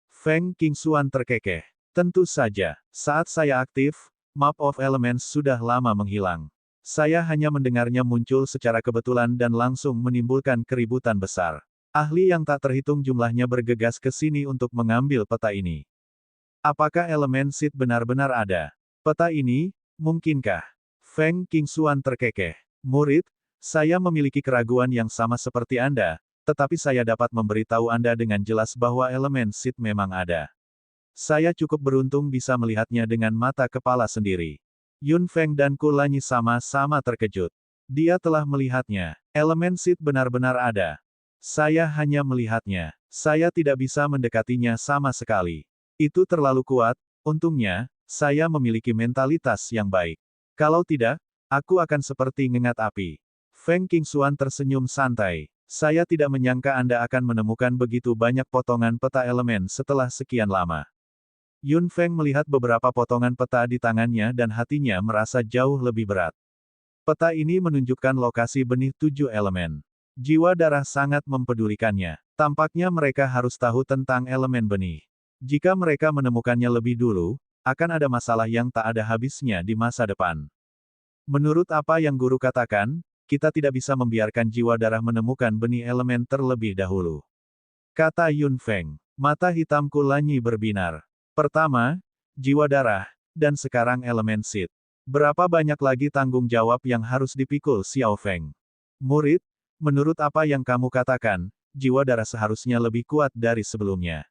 Feng Qingxuan terkekeh. Tentu saja, saat saya aktif, Map of Elements sudah lama menghilang. Saya hanya mendengarnya muncul secara kebetulan dan langsung menimbulkan keributan besar. Ahli yang tak terhitung jumlahnya bergegas ke sini untuk mengambil peta ini. Apakah elemen Sid benar-benar ada? Peta ini, mungkinkah? Feng Qingxuan terkekeh. Murid, saya memiliki keraguan yang sama seperti Anda, tetapi saya dapat memberitahu Anda dengan jelas bahwa elemen Sid memang ada. Saya cukup beruntung bisa melihatnya dengan mata kepala sendiri. Yun Feng dan Kulanyi sama-sama terkejut. Dia telah melihatnya. Elemen Sid benar-benar ada. Saya hanya melihatnya. Saya tidak bisa mendekatinya sama sekali. Itu terlalu kuat, untungnya, saya memiliki mentalitas yang baik. Kalau tidak, aku akan seperti ngengat api. Feng Qingxuan tersenyum santai. Saya tidak menyangka Anda akan menemukan begitu banyak potongan peta elemen setelah sekian lama. Yun Feng melihat beberapa potongan peta di tangannya dan hatinya merasa jauh lebih berat. Peta ini menunjukkan lokasi benih 7 elemen. Jiwa darah sangat mempedulikannya. Tampaknya mereka harus tahu tentang elemen benih. Jika mereka menemukannya lebih dulu, akan ada masalah yang tak ada habisnya di masa depan. Menurut apa yang guru katakan, kita tidak bisa membiarkan jiwa darah menemukan benih elemen terlebih dahulu. Kata Yun Feng. Mata hitam Kulanyi berbinar. Pertama, jiwa darah, dan sekarang elemen Sid. Berapa banyak lagi tanggung jawab yang harus dipikul Xiao Feng? Murid, menurut apa yang kamu katakan, jiwa darah seharusnya lebih kuat dari sebelumnya.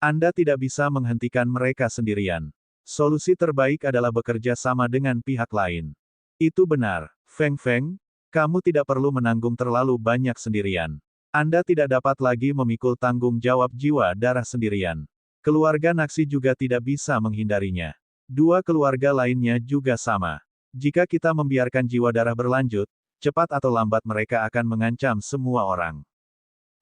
Anda tidak bisa menghentikan mereka sendirian. Solusi terbaik adalah bekerja sama dengan pihak lain. Itu benar, Feng Feng, kamu tidak perlu menanggung terlalu banyak sendirian. Anda tidak dapat lagi memikul tanggung jawab jiwa darah sendirian. Keluarga Naxi juga tidak bisa menghindarinya. Dua keluarga lainnya juga sama. Jika kita membiarkan jiwa darah berlanjut, cepat atau lambat mereka akan mengancam semua orang.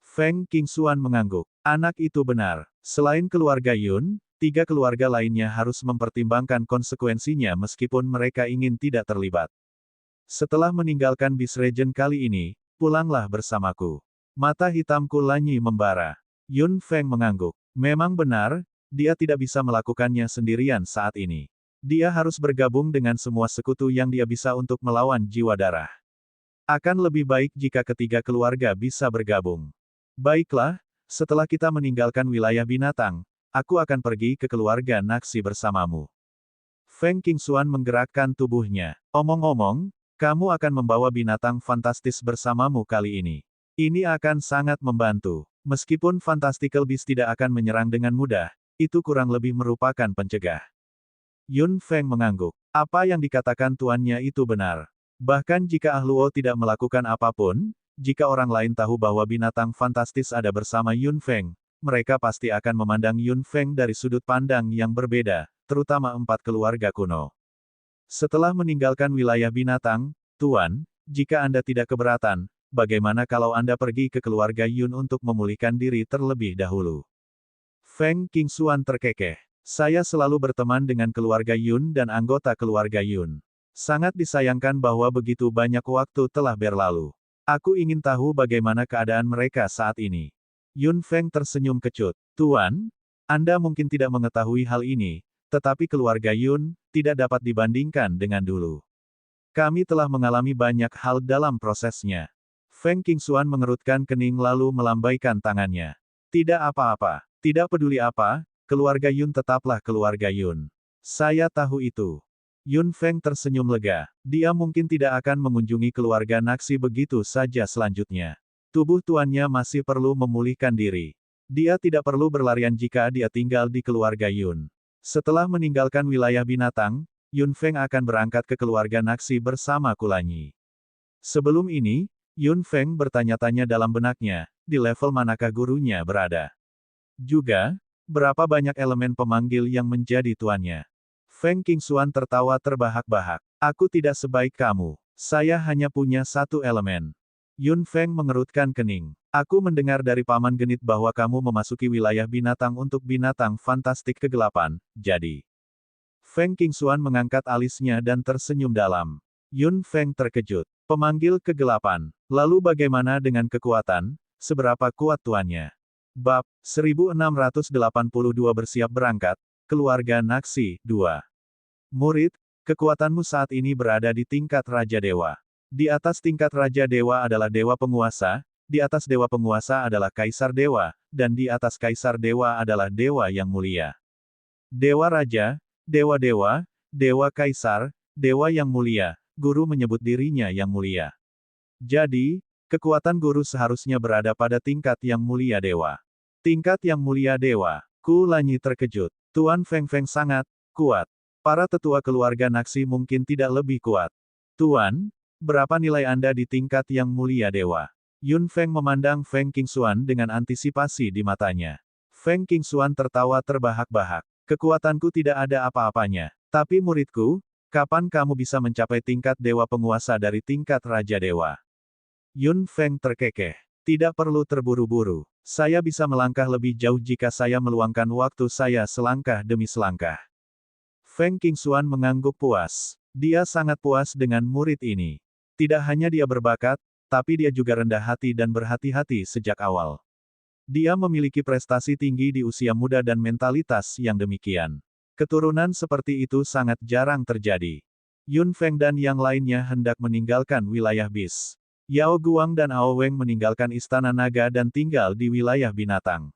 Feng Qingxuan mengangguk. Anak itu benar. Selain keluarga Yun, 3 keluarga lainnya harus mempertimbangkan konsekuensinya meskipun mereka ingin tidak terlibat. Setelah meninggalkan Beast Region kali ini, pulanglah bersamaku. Mata hitam Kulanyi membara. Yun Feng mengangguk. Memang benar, dia tidak bisa melakukannya sendirian saat ini. Dia harus bergabung dengan semua sekutu yang dia bisa untuk melawan jiwa darah. Akan lebih baik jika ketiga keluarga bisa bergabung. Baiklah, setelah kita meninggalkan wilayah binatang, aku akan pergi ke keluarga Naxi bersamamu. Feng Qingxuan menggerakkan tubuhnya. Omong-omong, kamu akan membawa binatang fantastis bersamamu kali ini. Ini akan sangat membantu. Meskipun Fantastical Beast tidak akan menyerang dengan mudah, itu kurang lebih merupakan pencegah. Yun Feng mengangguk. Apa yang dikatakan tuannya itu benar. Bahkan jika Ahluo tidak melakukan apapun, jika orang lain tahu bahwa binatang fantastis ada bersama Yun Feng, mereka pasti akan memandang Yun Feng dari sudut pandang yang berbeda, terutama 4 keluarga kuno. Setelah meninggalkan wilayah binatang, Tuan, jika Anda tidak keberatan, bagaimana kalau Anda pergi ke keluarga Yun untuk memulihkan diri terlebih dahulu? Feng Qingxuan terkekeh. Saya selalu berteman dengan keluarga Yun dan anggota keluarga Yun. Sangat disayangkan bahwa begitu banyak waktu telah berlalu. Aku ingin tahu bagaimana keadaan mereka saat ini. Yun Feng tersenyum kecut. Tuan, Anda mungkin tidak mengetahui hal ini, tetapi keluarga Yun tidak dapat dibandingkan dengan dulu. Kami telah mengalami banyak hal dalam prosesnya. Feng Qingxuan mengerutkan kening lalu melambaikan tangannya. Tidak apa-apa. Tidak peduli apa, keluarga Yun tetaplah keluarga Yun. Saya tahu itu. Yun Feng tersenyum lega. Dia mungkin tidak akan mengunjungi keluarga Naxi begitu saja selanjutnya. Tubuh tuannya masih perlu memulihkan diri. Dia tidak perlu berlarian jika dia tinggal di keluarga Yun. Setelah meninggalkan wilayah binatang, Yun Feng akan berangkat ke keluarga Naxi bersama Kulanyi. Sebelum ini, Yun Feng bertanya-tanya dalam benaknya, di level manakah gurunya berada. Juga, berapa banyak elemen pemanggil yang menjadi tuannya. Feng Qingxuan tertawa terbahak-bahak. Aku tidak sebaik kamu. Saya hanya punya 1 elemen. Yun Feng mengerutkan kening. Aku mendengar dari Paman Genit bahwa kamu memasuki wilayah binatang untuk binatang fantastik kegelapan, jadi. Feng Qingxuan mengangkat alisnya dan tersenyum dalam. Yun Feng terkejut. Pemanggil kegelapan. Lalu bagaimana dengan kekuatan? Seberapa kuat tuannya? Bab 1682 bersiap berangkat, keluarga Naxi, 2. Murid, kekuatanmu saat ini berada di tingkat Raja Dewa. Di atas tingkat Raja Dewa adalah Dewa Penguasa, di atas Dewa Penguasa adalah Kaisar Dewa, dan di atas Kaisar Dewa adalah Dewa yang mulia. Dewa Raja, Dewa-Dewa, Dewa Kaisar, Dewa yang mulia, guru menyebut dirinya yang mulia. Jadi, kekuatan guru seharusnya berada pada tingkat yang mulia Dewa. Tingkat yang mulia Dewa. Ku Lanyi terkejut. Tuan Feng Feng sangat kuat. Para tetua keluarga Naxi mungkin tidak lebih kuat. Tuan, berapa nilai Anda di tingkat yang mulia Dewa? Yun Feng memandang Feng Qingxuan dengan antisipasi di matanya. Feng Qingxuan tertawa terbahak-bahak. Kekuatanku tidak ada apa-apanya. Tapi muridku, kapan kamu bisa mencapai tingkat Dewa Penguasa dari tingkat Raja Dewa? Yun Feng terkekeh. Tidak perlu terburu-buru. Saya bisa melangkah lebih jauh jika saya meluangkan waktu saya selangkah demi selangkah. Feng Qingxuan mengangguk puas. Dia sangat puas dengan murid ini. Tidak hanya dia berbakat, tapi dia juga rendah hati dan berhati-hati sejak awal. Dia memiliki prestasi tinggi di usia muda dan mentalitas yang demikian. Keturunan seperti itu sangat jarang terjadi. Yun Feng dan yang lainnya hendak meninggalkan wilayah Bis. Yao Guang dan Ao Weng meninggalkan Istana Naga dan tinggal di wilayah binatang.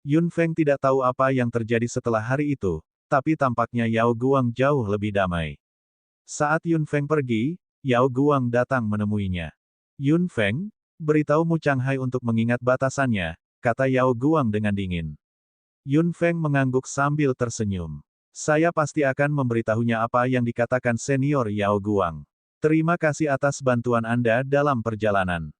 Yun Feng tidak tahu apa yang terjadi setelah hari itu, tapi tampaknya Yao Guang jauh lebih damai. Saat Yun Feng pergi, Yao Guang datang menemuinya. Yun Feng, beritahu Mu Changhai untuk mengingat batasannya, kata Yao Guang dengan dingin. Yun Feng mengangguk sambil tersenyum. Saya pasti akan memberitahunya apa yang dikatakan senior Yao Guang. Terima kasih atas bantuan Anda dalam perjalanan.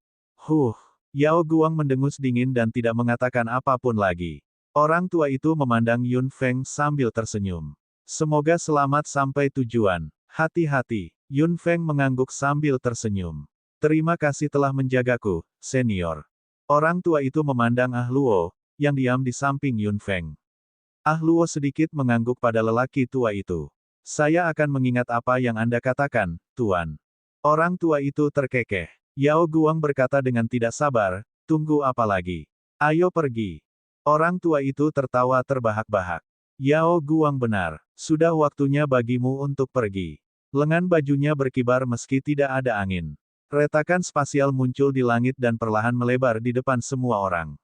Yao Guang mendengus dingin dan tidak mengatakan apapun lagi. Orang tua itu memandang Yun Feng sambil tersenyum. Semoga selamat sampai tujuan. Hati-hati. Yun Feng mengangguk sambil tersenyum. Terima kasih telah menjagaku, senior. Orang tua itu memandang Ah Luo, yang diam di samping Yun Feng. Ah Luo sedikit mengangguk pada lelaki tua itu. Saya akan mengingat apa yang Anda katakan, Tuan. Orang tua itu terkekeh. Yao Guang berkata dengan tidak sabar, tunggu apa lagi? Ayo pergi. Orang tua itu tertawa terbahak-bahak. Yao Guang benar. Sudah waktunya bagimu untuk pergi. Lengan bajunya berkibar meski tidak ada angin. Retakan spasial muncul di langit dan perlahan melebar di depan semua orang.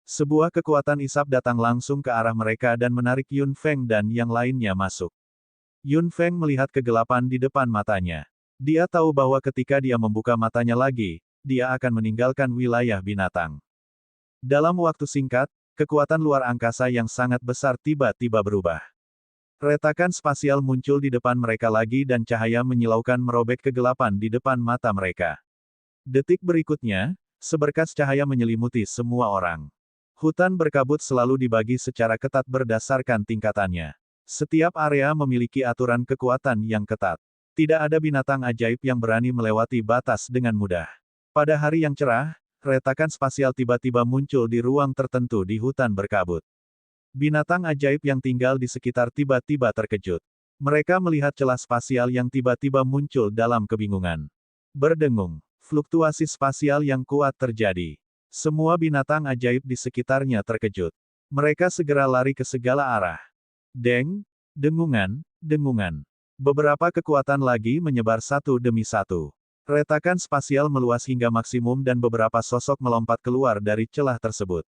Sebuah kekuatan isap datang langsung ke arah mereka dan menarik Yun Feng dan yang lainnya masuk. Yun Feng melihat kegelapan di depan matanya. Dia tahu bahwa ketika dia membuka matanya lagi, dia akan meninggalkan wilayah binatang. Dalam waktu singkat, kekuatan luar angkasa yang sangat besar tiba-tiba berubah. Retakan spasial muncul di depan mereka lagi dan cahaya menyilaukan merobek kegelapan di depan mata mereka. Detik berikutnya, seberkas cahaya menyelimuti semua orang. Hutan berkabut selalu dibagi secara ketat berdasarkan tingkatannya. Setiap area memiliki aturan kekuatan yang ketat. Tidak ada binatang ajaib yang berani melewati batas dengan mudah. Pada hari yang cerah, retakan spasial tiba-tiba muncul di ruang tertentu di hutan berkabut. Binatang ajaib yang tinggal di sekitar tiba-tiba terkejut. Mereka melihat celah spasial yang tiba-tiba muncul dalam kebingungan. Berdengung, fluktuasi spasial yang kuat terjadi. Semua binatang ajaib di sekitarnya terkejut. Mereka segera lari ke segala arah. Deng, dengungan, dengungan. Beberapa kekuatan lagi menyebar satu demi satu. Retakan spasial meluas hingga maksimum dan beberapa sosok melompat keluar dari celah tersebut.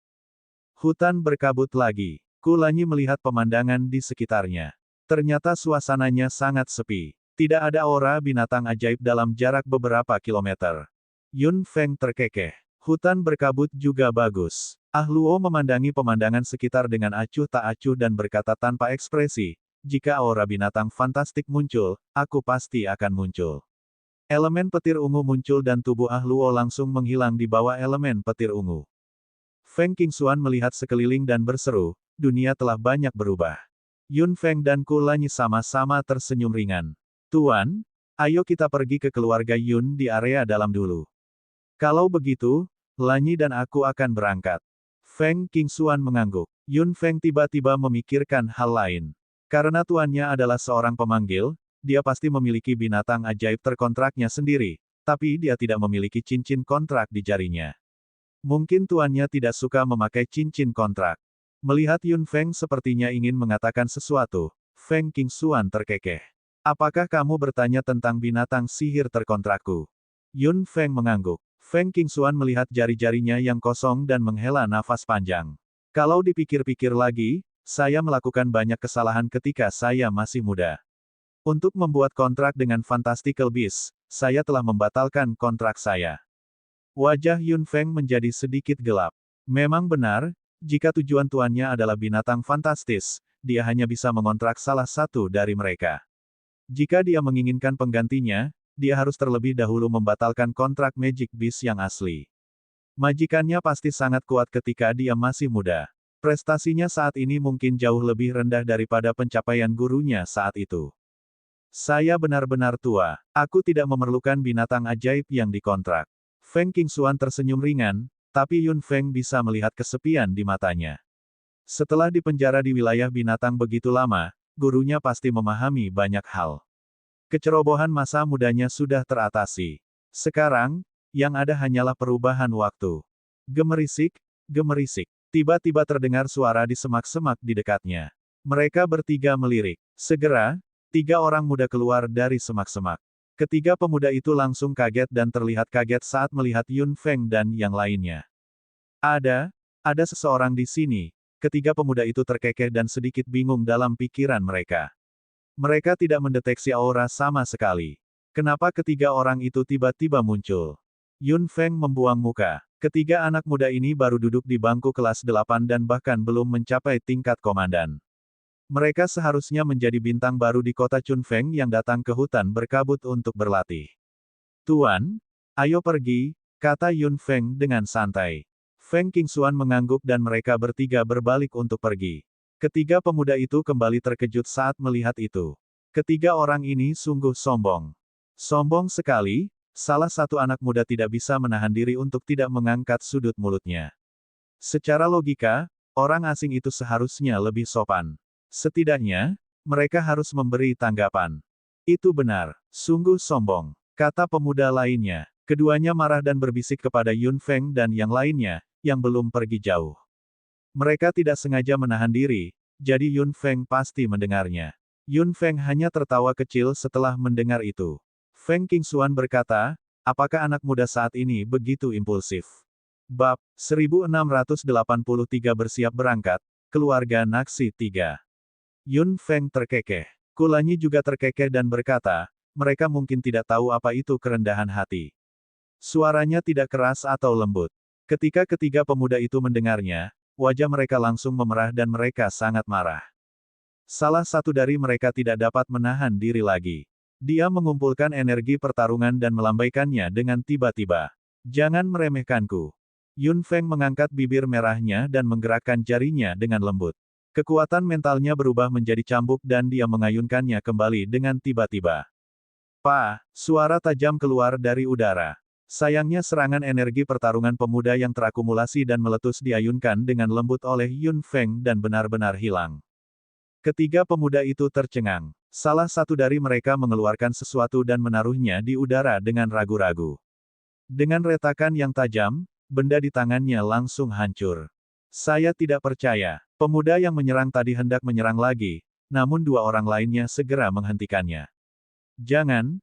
Hutan berkabut lagi. Ku Lanyi melihat pemandangan di sekitarnya. Ternyata suasananya sangat sepi. Tidak ada aura binatang ajaib dalam jarak beberapa kilometer. Yun Feng terkekeh. Hutan berkabut juga bagus. Ah Luo memandangi pemandangan sekitar dengan acuh tak acuh dan berkata tanpa ekspresi, jika aura binatang fantastik muncul, aku pasti akan muncul. Elemen petir ungu muncul dan tubuh Ah Luo langsung menghilang di bawah elemen petir ungu. Feng Qingxuan melihat sekeliling dan berseru, dunia telah banyak berubah. Yun Feng dan Ku Lanyi sama-sama tersenyum ringan. Tuan, ayo kita pergi ke keluarga Yun di area dalam dulu. Kalau begitu, Lanyi dan aku akan berangkat. Feng Qingxuan mengangguk. Yun Feng tiba-tiba memikirkan hal lain. Karena tuannya adalah seorang pemanggil, dia pasti memiliki binatang ajaib terkontraknya sendiri, tapi dia tidak memiliki cincin kontrak di jarinya. Mungkin tuannya tidak suka memakai cincin kontrak. Melihat Yun Feng sepertinya ingin mengatakan sesuatu, Feng Qingxuan terkekeh. Apakah kamu bertanya tentang binatang sihir terkontrakku? Yun Feng mengangguk. Feng Qingxuan melihat jari-jarinya yang kosong dan menghela nafas panjang. Kalau dipikir-pikir lagi, saya melakukan banyak kesalahan ketika saya masih muda. Untuk membuat kontrak dengan Fantastical Beasts, saya telah membatalkan kontrak saya. Wajah Yun Feng menjadi sedikit gelap. Memang benar, jika tujuan tuannya adalah binatang fantastis, dia hanya bisa mengontrak salah satu dari mereka. Jika dia menginginkan penggantinya, dia harus terlebih dahulu membatalkan kontrak Magic Beast yang asli. Majikannya pasti sangat kuat ketika dia masih muda. Prestasinya saat ini mungkin jauh lebih rendah daripada pencapaian gurunya saat itu. Saya benar-benar tua. Aku tidak memerlukan binatang ajaib yang dikontrak. Feng Qingxuan tersenyum ringan, tapi Yun Feng bisa melihat kesepian di matanya. Setelah dipenjara di wilayah binatang begitu lama, gurunya pasti memahami banyak hal. Kecerobohan masa mudanya sudah teratasi. Sekarang, yang ada hanyalah perubahan waktu. Gemerisik, gemerisik. Tiba-tiba terdengar suara di semak-semak di dekatnya. Mereka bertiga melirik. Segera, 3 orang muda keluar dari semak-semak. Ketiga pemuda itu langsung kaget dan terlihat kaget saat melihat Yun Feng dan yang lainnya. Ada seseorang di sini. Ketiga pemuda itu terkekeh dan sedikit bingung dalam pikiran mereka. Mereka tidak mendeteksi aura sama sekali. Kenapa ketiga orang itu tiba-tiba muncul? Yun Feng membuang muka. Ketiga anak muda ini baru duduk di bangku kelas 8 dan bahkan belum mencapai tingkat komandan. Mereka seharusnya menjadi bintang baru di kota Chunfeng yang datang ke hutan berkabut untuk berlatih. Tuan, ayo pergi, kata Yun Feng dengan santai. Feng Qingxuan mengangguk dan mereka bertiga berbalik untuk pergi. Ketiga pemuda itu kembali terkejut saat melihat itu. Ketiga orang ini sungguh sombong. Sombong sekali, salah satu anak muda tidak bisa menahan diri untuk tidak mengangkat sudut mulutnya. Secara logika, orang asing itu seharusnya lebih sopan. Setidaknya, mereka harus memberi tanggapan. Itu benar, sungguh sombong, kata pemuda lainnya. Keduanya marah dan berbisik kepada Yun Feng dan yang lainnya, yang belum pergi jauh. Mereka tidak sengaja menahan diri, jadi Yun Feng pasti mendengarnya. Yun Feng hanya tertawa kecil setelah mendengar itu. Feng Qingxuan berkata, apakah anak muda saat ini begitu impulsif? Bab 1683 bersiap berangkat, keluarga Naxi 3. Yun Feng terkekeh. Kulanyi juga terkekeh dan berkata, mereka mungkin tidak tahu apa itu kerendahan hati. Suaranya tidak keras atau lembut. Ketika ketiga pemuda itu mendengarnya, wajah mereka langsung memerah dan mereka sangat marah. Salah satu dari mereka tidak dapat menahan diri lagi. Dia mengumpulkan energi pertarungan dan melambaikannya dengan tiba-tiba. Jangan meremehkanku. Yun Feng mengangkat bibir merahnya dan menggerakkan jarinya dengan lembut. Kekuatan mentalnya berubah menjadi cambuk dan dia mengayunkannya kembali dengan tiba-tiba. Suara tajam keluar dari udara. Sayangnya serangan energi pertarungan pemuda yang terakumulasi dan meletus diayunkan dengan lembut oleh Yun Feng dan benar-benar hilang. Ketiga pemuda itu tercengang. Salah satu dari mereka mengeluarkan sesuatu dan menaruhnya di udara dengan ragu-ragu. Dengan retakan yang tajam, benda di tangannya langsung hancur. Saya tidak percaya. Pemuda yang menyerang tadi hendak menyerang lagi, namun 2 orang lainnya segera menghentikannya. Jangan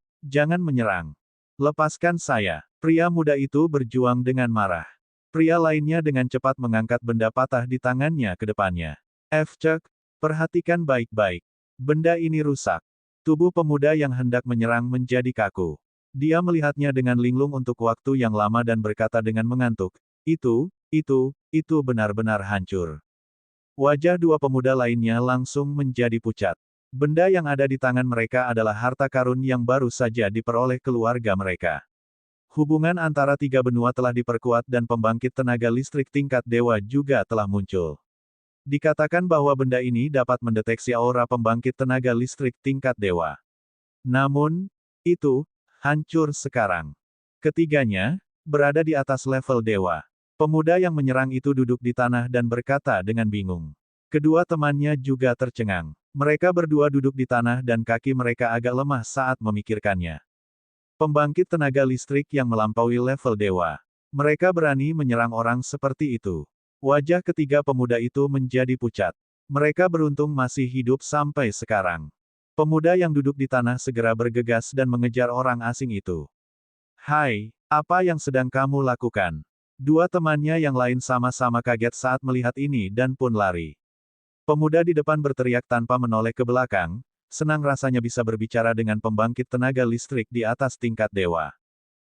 menyerang. Lepaskan saya. Pria muda itu berjuang dengan marah. Pria lainnya dengan cepat mengangkat benda patah di tangannya ke depannya. Cek, perhatikan baik-baik. Benda ini rusak. Tubuh pemuda yang hendak menyerang menjadi kaku. Dia melihatnya dengan linglung untuk waktu yang lama dan berkata dengan mengantuk, itu benar-benar hancur. Wajah 2 pemuda lainnya langsung menjadi pucat. Benda yang ada di tangan mereka adalah harta karun yang baru saja diperoleh keluarga mereka. Hubungan antara 3 benua telah diperkuat dan pembangkit tenaga listrik tingkat dewa juga telah muncul. Dikatakan bahwa benda ini dapat mendeteksi aura pembangkit tenaga listrik tingkat dewa. Namun, itu hancur sekarang. Ketiganya berada di atas level dewa. Pemuda yang menyerang itu duduk di tanah dan berkata dengan bingung. Kedua temannya juga tercengang. Mereka berdua duduk di tanah dan kaki mereka agak lemah saat memikirkannya. Pembangkit tenaga listrik yang melampaui level dewa. Mereka berani menyerang orang seperti itu. Wajah ketiga pemuda itu menjadi pucat. Mereka beruntung masih hidup sampai sekarang. Pemuda yang duduk di tanah segera bergegas dan mengejar orang asing itu. Hai, apa yang sedang kamu lakukan? Dua temannya yang lain sama-sama kaget saat melihat ini dan pun lari. Pemuda di depan berteriak tanpa menoleh ke belakang, senang rasanya bisa berbicara dengan pembangkit tenaga listrik di atas tingkat dewa.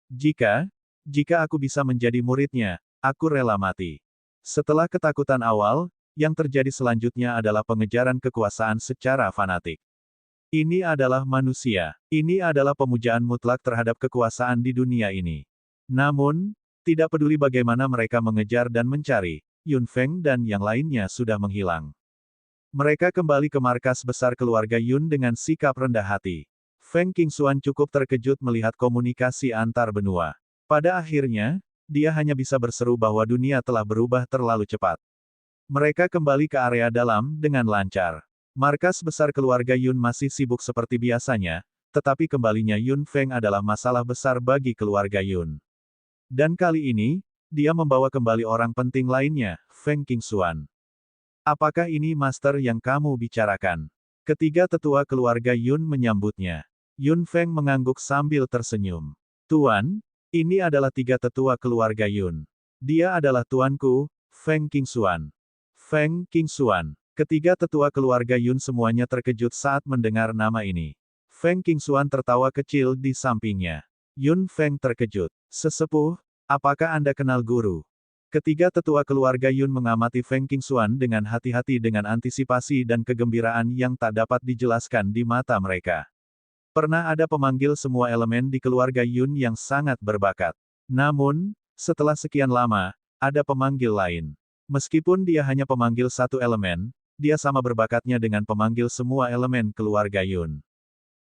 Jika aku bisa menjadi muridnya, aku rela mati. Setelah ketakutan awal, yang terjadi selanjutnya adalah pengejaran kekuasaan secara fanatik. Ini adalah manusia. Ini adalah pemujaan mutlak terhadap kekuasaan di dunia ini. Namun, tidak peduli bagaimana mereka mengejar dan mencari, Yun Feng dan yang lainnya sudah menghilang. Mereka kembali ke markas besar keluarga Yun dengan sikap rendah hati. Feng Qingxuan cukup terkejut melihat komunikasi antar benua. Pada akhirnya, dia hanya bisa berseru bahwa dunia telah berubah terlalu cepat. Mereka kembali ke area dalam dengan lancar. Markas besar keluarga Yun masih sibuk seperti biasanya, tetapi kembalinya Yun Feng adalah masalah besar bagi keluarga Yun. Dan kali ini, dia membawa kembali orang penting lainnya, Feng Qingxuan. Apakah ini master yang kamu bicarakan? Ketiga tetua keluarga Yun menyambutnya. Yun Feng mengangguk sambil tersenyum. Tuan, ini adalah tiga tetua keluarga Yun. Dia adalah tuanku, Feng Qingxuan. Feng Qingxuan. Ketiga tetua keluarga Yun semuanya terkejut saat mendengar nama ini. Feng Qingxuan tertawa kecil di sampingnya. Yun Feng terkejut. Sesepuh, apakah Anda kenal guru? Ketiga tetua keluarga Yun mengamati Feng Qingxuan dengan hati-hati dengan antisipasi dan kegembiraan yang tak dapat dijelaskan di mata mereka. Pernah ada pemanggil semua elemen di keluarga Yun yang sangat berbakat. Namun, setelah sekian lama, ada pemanggil lain. Meskipun dia hanya pemanggil satu elemen, dia sama berbakatnya dengan pemanggil semua elemen keluarga Yun.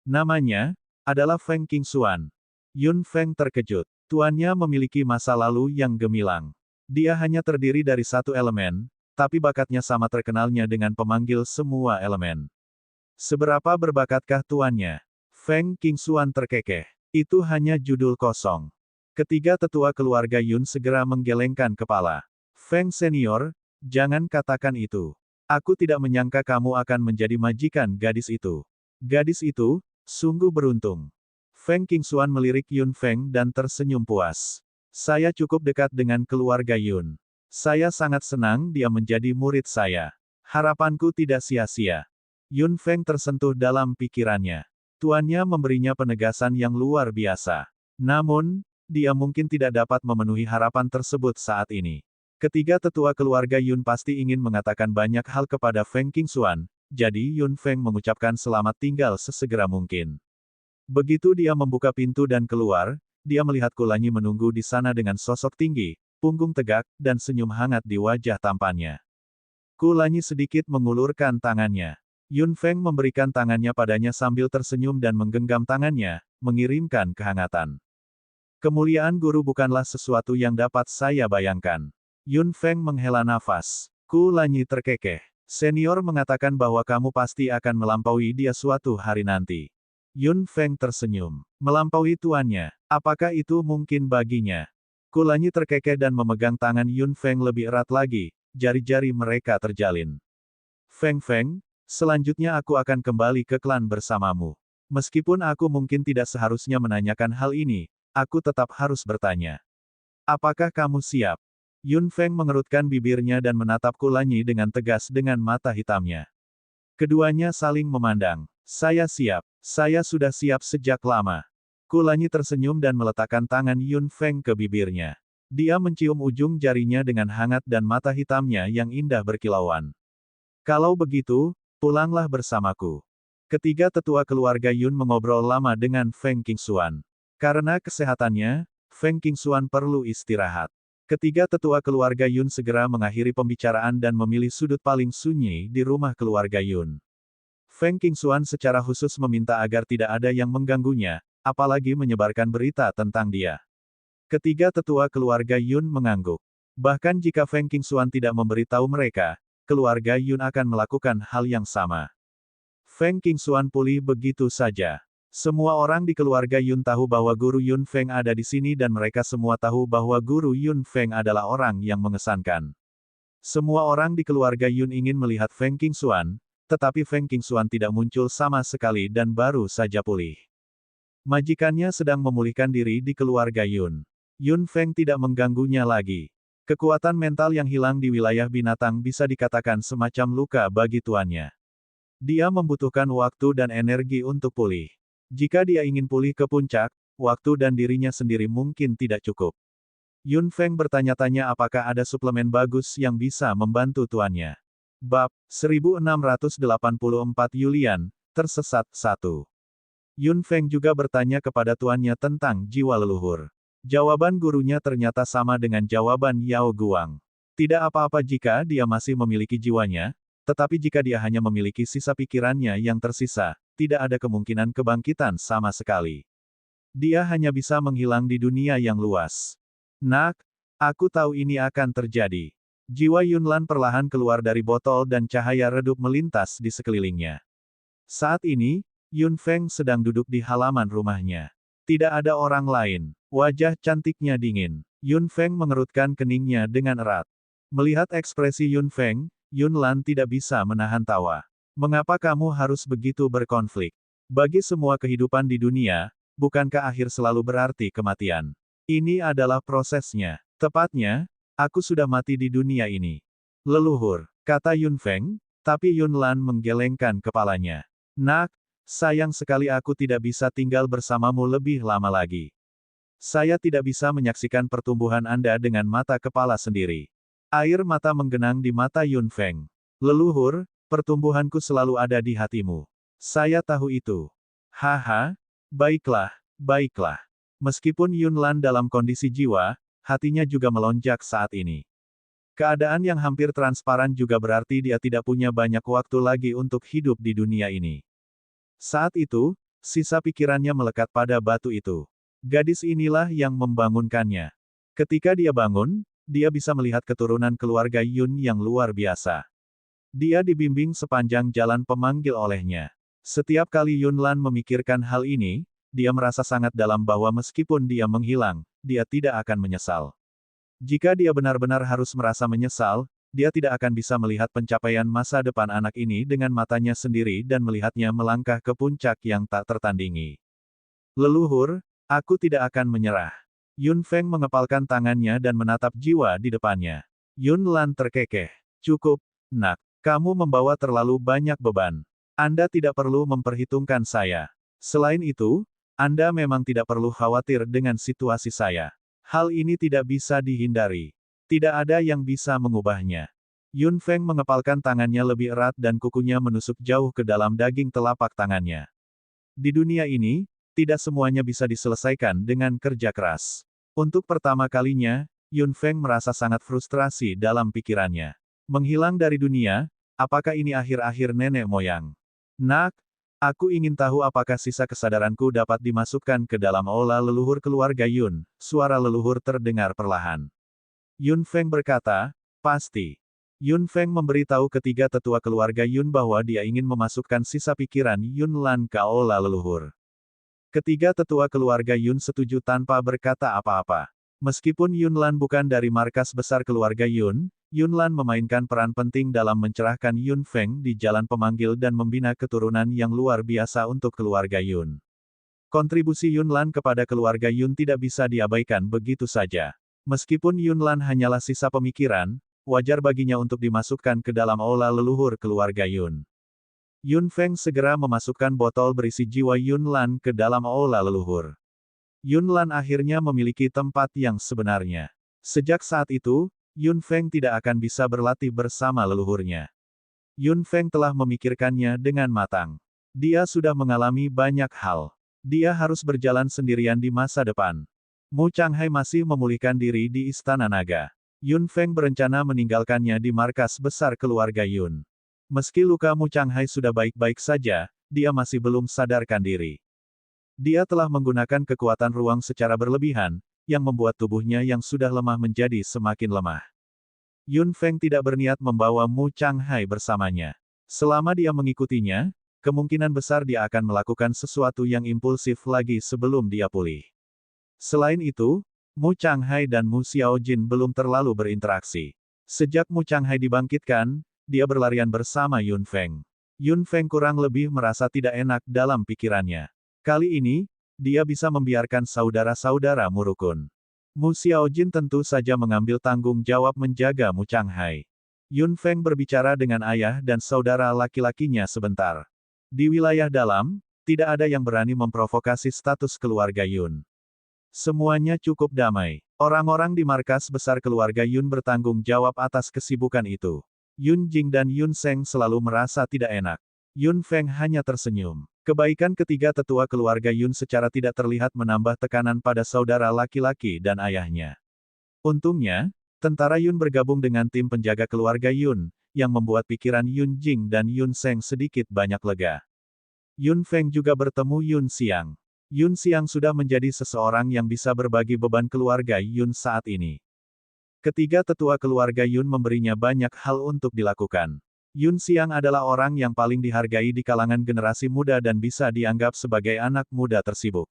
Namanya adalah Feng Qingxuan. Yun Feng terkejut. Tuannya memiliki masa lalu yang gemilang. Dia hanya terdiri dari satu elemen, tapi bakatnya sama terkenalnya dengan pemanggil semua elemen. Seberapa berbakatkah tuannya? Feng Qingxuan terkekeh. Itu hanya judul kosong. Ketiga tetua keluarga Yun segera menggelengkan kepala. Feng Senior, jangan katakan itu. Aku tidak menyangka kamu akan menjadi majikan gadis itu. Gadis itu, sungguh beruntung. Feng Qingxuan melirik Yun Feng dan tersenyum puas. Saya cukup dekat dengan keluarga Yun. Saya sangat senang dia menjadi murid saya. Harapanku tidak sia-sia. Yun Feng tersentuh dalam pikirannya. Tuannya memberinya penegasan yang luar biasa. Namun, dia mungkin tidak dapat memenuhi harapan tersebut saat ini. Ketiga tetua keluarga Yun pasti ingin mengatakan banyak hal kepada Feng Qingxuan, jadi Yun Feng mengucapkan selamat tinggal sesegera mungkin. Begitu dia membuka pintu dan keluar, dia melihat Kulanyi menunggu di sana dengan sosok tinggi, punggung tegak, dan senyum hangat di wajah tampannya. Kulanyi sedikit mengulurkan tangannya. Yun Feng memberikan tangannya padanya sambil tersenyum dan menggenggam tangannya, mengirimkan kehangatan. Kemuliaan guru bukanlah sesuatu yang dapat saya bayangkan. Yun Feng menghela nafas. Kulanyi terkekeh. Senior mengatakan bahwa kamu pasti akan melampaui dia suatu hari nanti. Yun Feng tersenyum. Melampaui tuannya. Apakah itu mungkin baginya? Kulanyi terkekeh dan memegang tangan Yun Feng lebih erat lagi, jari-jari mereka terjalin. Feng Feng, selanjutnya aku akan kembali ke klan bersamamu. Meskipun aku mungkin tidak seharusnya menanyakan hal ini, aku tetap harus bertanya. Apakah kamu siap? Yun Feng mengerutkan bibirnya dan menatap Kulanyi dengan tegas dengan mata hitamnya. Keduanya saling memandang. Saya siap. Saya sudah siap sejak lama. Kulanyi tersenyum dan meletakkan tangan Yun Feng ke bibirnya. Dia mencium ujung jarinya dengan hangat dan mata hitamnya yang indah berkilauan. Kalau begitu, pulanglah bersamaku. Ketiga tetua keluarga Yun mengobrol lama dengan Feng Qingxuan. Karena kesehatannya, Feng Qingxuan perlu istirahat. Ketiga tetua keluarga Yun segera mengakhiri pembicaraan dan memilih sudut paling sunyi di rumah keluarga Yun. Feng Qingxuan secara khusus meminta agar tidak ada yang mengganggunya, apalagi menyebarkan berita tentang dia. Ketiga tetua keluarga Yun mengangguk. Bahkan jika Feng Qingxuan tidak memberitahu mereka, keluarga Yun akan melakukan hal yang sama. Feng Qingxuan pulih begitu saja. Semua orang di keluarga Yun tahu bahwa Guru Yun Feng ada di sini dan mereka semua tahu bahwa Guru Yun Feng adalah orang yang mengesankan. Semua orang di keluarga Yun ingin melihat Feng Qingxuan, tetapi Feng Qingxuan tidak muncul sama sekali dan baru saja pulih. Majikannya sedang memulihkan diri di keluarga Yun. Yun Feng tidak mengganggunya lagi. Kekuatan mental yang hilang di wilayah binatang bisa dikatakan semacam luka bagi tuannya. Dia membutuhkan waktu dan energi untuk pulih. Jika dia ingin pulih ke puncak, waktu dan dirinya sendiri mungkin tidak cukup. Yun Feng bertanya-tanya apakah ada suplemen bagus yang bisa membantu tuannya. Bab 1684 Yulian, tersesat 1. Yun Feng juga bertanya kepada tuannya tentang jiwa leluhur. Jawaban gurunya ternyata sama dengan jawaban Yao Guang. Tidak apa-apa jika dia masih memiliki jiwanya, tetapi jika dia hanya memiliki sisa pikirannya yang tersisa, tidak ada kemungkinan kebangkitan sama sekali. Dia hanya bisa menghilang di dunia yang luas. Nak, aku tahu ini akan terjadi. Jiwa Yunlan perlahan keluar dari botol dan cahaya redup melintas di sekelilingnya. Saat ini, Yun Feng sedang duduk di halaman rumahnya. Tidak ada orang lain. Wajah cantiknya dingin. Yun Feng mengerutkan keningnya dengan erat. Melihat ekspresi Yun Feng, Yunlan tidak bisa menahan tawa. Mengapa kamu harus begitu berkonflik? Bagi semua kehidupan di dunia, bukankah akhir selalu berarti kematian? Ini adalah prosesnya. Tepatnya, aku sudah mati di dunia ini. Leluhur, kata Yun Feng, tapi Yunlan menggelengkan kepalanya. Nak, sayang sekali aku tidak bisa tinggal bersamamu lebih lama lagi. Saya tidak bisa menyaksikan pertumbuhan Anda dengan mata kepala sendiri. Air mata menggenang di mata Yun Feng. Leluhur, pertumbuhanku selalu ada di hatimu. Saya tahu itu. Haha, baiklah, baiklah. Meskipun Yunlan dalam kondisi jiwa, hatinya juga melonjak saat ini. Keadaan yang hampir transparan juga berarti dia tidak punya banyak waktu lagi untuk hidup di dunia ini. Saat itu, sisa pikirannya melekat pada batu itu. Gadis inilah yang membangunkannya. Ketika dia bangun, dia bisa melihat keturunan keluarga Yun yang luar biasa. Dia dibimbing sepanjang jalan pemanggil olehnya. Setiap kali Yunlan memikirkan hal ini, dia merasa sangat dalam bahwa meskipun dia menghilang, dia tidak akan menyesal. Jika dia benar-benar harus merasa menyesal, dia tidak akan bisa melihat pencapaian masa depan anak ini dengan matanya sendiri dan melihatnya melangkah ke puncak yang tak tertandingi. Leluhur, aku tidak akan menyerah. Yun Feng mengepalkan tangannya dan menatap jiwa di depannya. Yunlan terkekeh. Cukup, nak. Kamu membawa terlalu banyak beban. Anda tidak perlu memperhitungkan saya. Selain itu, Anda memang tidak perlu khawatir dengan situasi saya. Hal ini tidak bisa dihindari. Tidak ada yang bisa mengubahnya. Yun Feng mengepalkan tangannya lebih erat dan kukunya menusuk jauh ke dalam daging telapak tangannya. Di dunia ini, tidak semuanya bisa diselesaikan dengan kerja keras. Untuk pertama kalinya, Yun Feng merasa sangat frustrasi dalam pikirannya. Menghilang dari dunia, apakah ini akhir-akhir nenek moyang? Nak, aku ingin tahu apakah sisa kesadaranku dapat dimasukkan ke dalam aula leluhur keluarga Yun. Suara leluhur terdengar perlahan. Yun Feng berkata, pasti. Yun Feng memberitahu ketiga tetua keluarga Yun bahwa dia ingin memasukkan sisa pikiran Yunlan ke aula leluhur. Ketiga tetua keluarga Yun setuju tanpa berkata apa-apa. Meskipun Yunlan bukan dari markas besar keluarga Yun, Yunlan memainkan peran penting dalam mencerahkan Yun Feng di jalan pemanggil dan membina keturunan yang luar biasa untuk keluarga Yun. Kontribusi Yunlan kepada keluarga Yun tidak bisa diabaikan begitu saja. Meskipun Yunlan hanyalah sisa pemikiran, wajar baginya untuk dimasukkan ke dalam aula leluhur keluarga Yun. Yun Feng segera memasukkan botol berisi jiwa Yunlan ke dalam aula leluhur. Yunlan akhirnya memiliki tempat yang sebenarnya. Sejak saat itu, Yun Feng tidak akan bisa berlatih bersama leluhurnya. Yun Feng telah memikirkannya dengan matang. Dia sudah mengalami banyak hal. Dia harus berjalan sendirian di masa depan. Mu Changhai masih memulihkan diri di Istana Naga. Yun Feng berencana meninggalkannya di markas besar keluarga Yun. Meski luka Mu Changhai sudah baik-baik saja, dia masih belum sadarkan diri. Dia telah menggunakan kekuatan ruang secara berlebihan, yang membuat tubuhnya yang sudah lemah menjadi semakin lemah. Yun Feng tidak berniat membawa Mu Changhai bersamanya. Selama dia mengikutinya, kemungkinan besar dia akan melakukan sesuatu yang impulsif lagi sebelum dia pulih. Selain itu, Mu Changhai dan Mu Xiaojin belum terlalu berinteraksi. Sejak Mu Changhai dibangkitkan, dia berlarian bersama Yun Feng. Yun Feng kurang lebih merasa tidak enak dalam pikirannya. Kali ini, dia bisa membiarkan saudara-saudara Mu rukun. Mu Xiaojin tentu saja mengambil tanggung jawab menjaga Mu Changhai. Yun Feng berbicara dengan ayah dan saudara laki-lakinya sebentar. Di wilayah dalam, tidak ada yang berani memprovokasi status keluarga Yun. Semuanya cukup damai. Orang-orang di markas besar keluarga Yun bertanggung jawab atas kesibukan itu. Yun Jing dan Yun Seng selalu merasa tidak enak. Yun Feng hanya tersenyum. Kebaikan ketiga tetua keluarga Yun secara tidak terlihat menambah tekanan pada saudara laki-laki dan ayahnya. Untungnya, tentara Yun bergabung dengan tim penjaga keluarga Yun, yang membuat pikiran Yun Jing dan Yun Seng sedikit banyak lega. Yun Feng juga bertemu Yun Xiang. Yun Xiang sudah menjadi seseorang yang bisa berbagi beban keluarga Yun saat ini. Ketiga tetua keluarga Yun memberinya banyak hal untuk dilakukan. Yun Xiang adalah orang yang paling dihargai di kalangan generasi muda dan bisa dianggap sebagai anak muda tersibuk.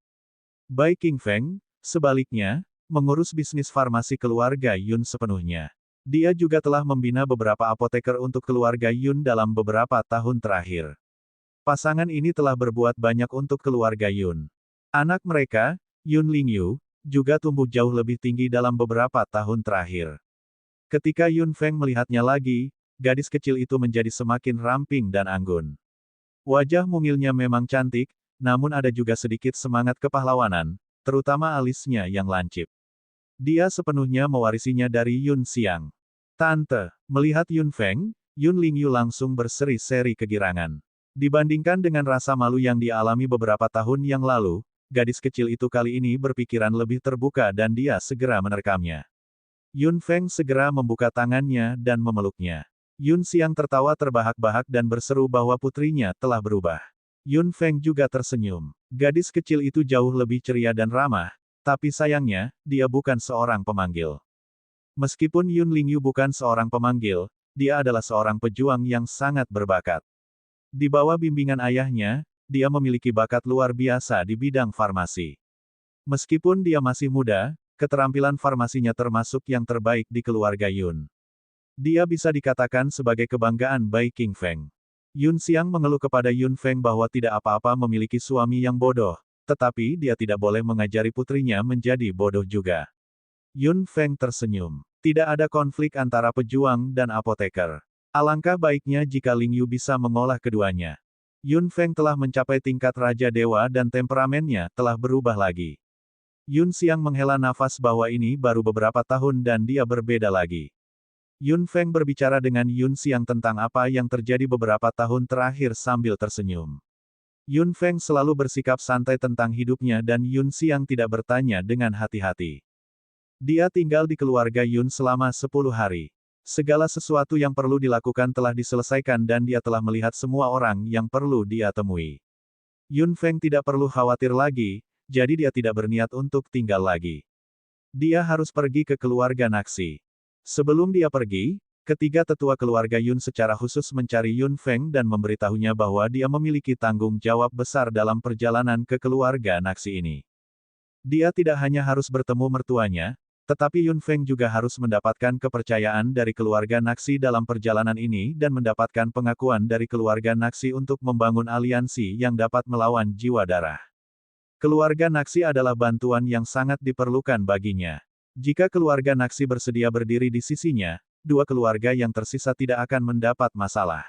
Bai Qingfeng, sebaliknya, mengurus bisnis farmasi keluarga Yun sepenuhnya. Dia juga telah membina beberapa apoteker untuk keluarga Yun dalam beberapa tahun terakhir. Pasangan ini telah berbuat banyak untuk keluarga Yun. Anak mereka, Yun Lingyu, juga tumbuh jauh lebih tinggi dalam beberapa tahun terakhir. Ketika Yun Feng melihatnya lagi, gadis kecil itu menjadi semakin ramping dan anggun. Wajah mungilnya memang cantik, namun ada juga sedikit semangat kepahlawanan, terutama alisnya yang lancip. Dia sepenuhnya mewarisinya dari Yun Xiang. Tante, melihat Yun Feng, Yun Lingyu langsung berseri-seri kegirangan. Dibandingkan dengan rasa malu yang dialami beberapa tahun yang lalu, gadis kecil itu kali ini berpikiran lebih terbuka dan dia segera menerkamnya. Yun Feng segera membuka tangannya dan memeluknya. Yun Xiang tertawa terbahak-bahak dan berseru bahwa putrinya telah berubah. Yun Feng juga tersenyum. Gadis kecil itu jauh lebih ceria dan ramah, tapi sayangnya, dia bukan seorang pemanggil. Meskipun Yun Lingyu bukan seorang pemanggil, dia adalah seorang pejuang yang sangat berbakat. Di bawah bimbingan ayahnya, dia memiliki bakat luar biasa di bidang farmasi. Meskipun dia masih muda, keterampilan farmasinya termasuk yang terbaik di keluarga Yun. Dia bisa dikatakan sebagai kebanggaan Bai Qingfeng. Yun Xiang mengeluh kepada Yun Feng bahwa tidak apa-apa memiliki suami yang bodoh, tetapi dia tidak boleh mengajari putrinya menjadi bodoh juga. Yun Feng tersenyum. Tidak ada konflik antara pejuang dan apoteker. Alangkah baiknya jika Lingyu bisa mengolah keduanya. Yun Feng telah mencapai tingkat Raja Dewa dan temperamennya telah berubah lagi. Yun Xiang menghela nafas bahwa ini baru beberapa tahun dan dia berbeda lagi. Yun Feng berbicara dengan Yun Xiang tentang apa yang terjadi beberapa tahun terakhir sambil tersenyum. Yun Feng selalu bersikap santai tentang hidupnya dan Yun Xiang tidak bertanya dengan hati-hati. Dia tinggal di keluarga Yun selama 10 hari. Segala sesuatu yang perlu dilakukan telah diselesaikan dan dia telah melihat semua orang yang perlu dia temui. Yun Feng tidak perlu khawatir lagi, jadi dia tidak berniat untuk tinggal lagi. Dia harus pergi ke keluarga Naxi. Sebelum dia pergi, ketiga tetua keluarga Yun secara khusus mencari Yun Feng dan memberitahunya bahwa dia memiliki tanggung jawab besar dalam perjalanan ke keluarga Naxi ini. Dia tidak hanya harus bertemu mertuanya, tetapi Yun Feng juga harus mendapatkan kepercayaan dari keluarga Naxi dalam perjalanan ini dan mendapatkan pengakuan dari keluarga Naxi untuk membangun aliansi yang dapat melawan jiwa darah. Keluarga Naxi adalah bantuan yang sangat diperlukan baginya. Jika keluarga Naxi bersedia berdiri di sisinya, dua keluarga yang tersisa tidak akan mendapat masalah.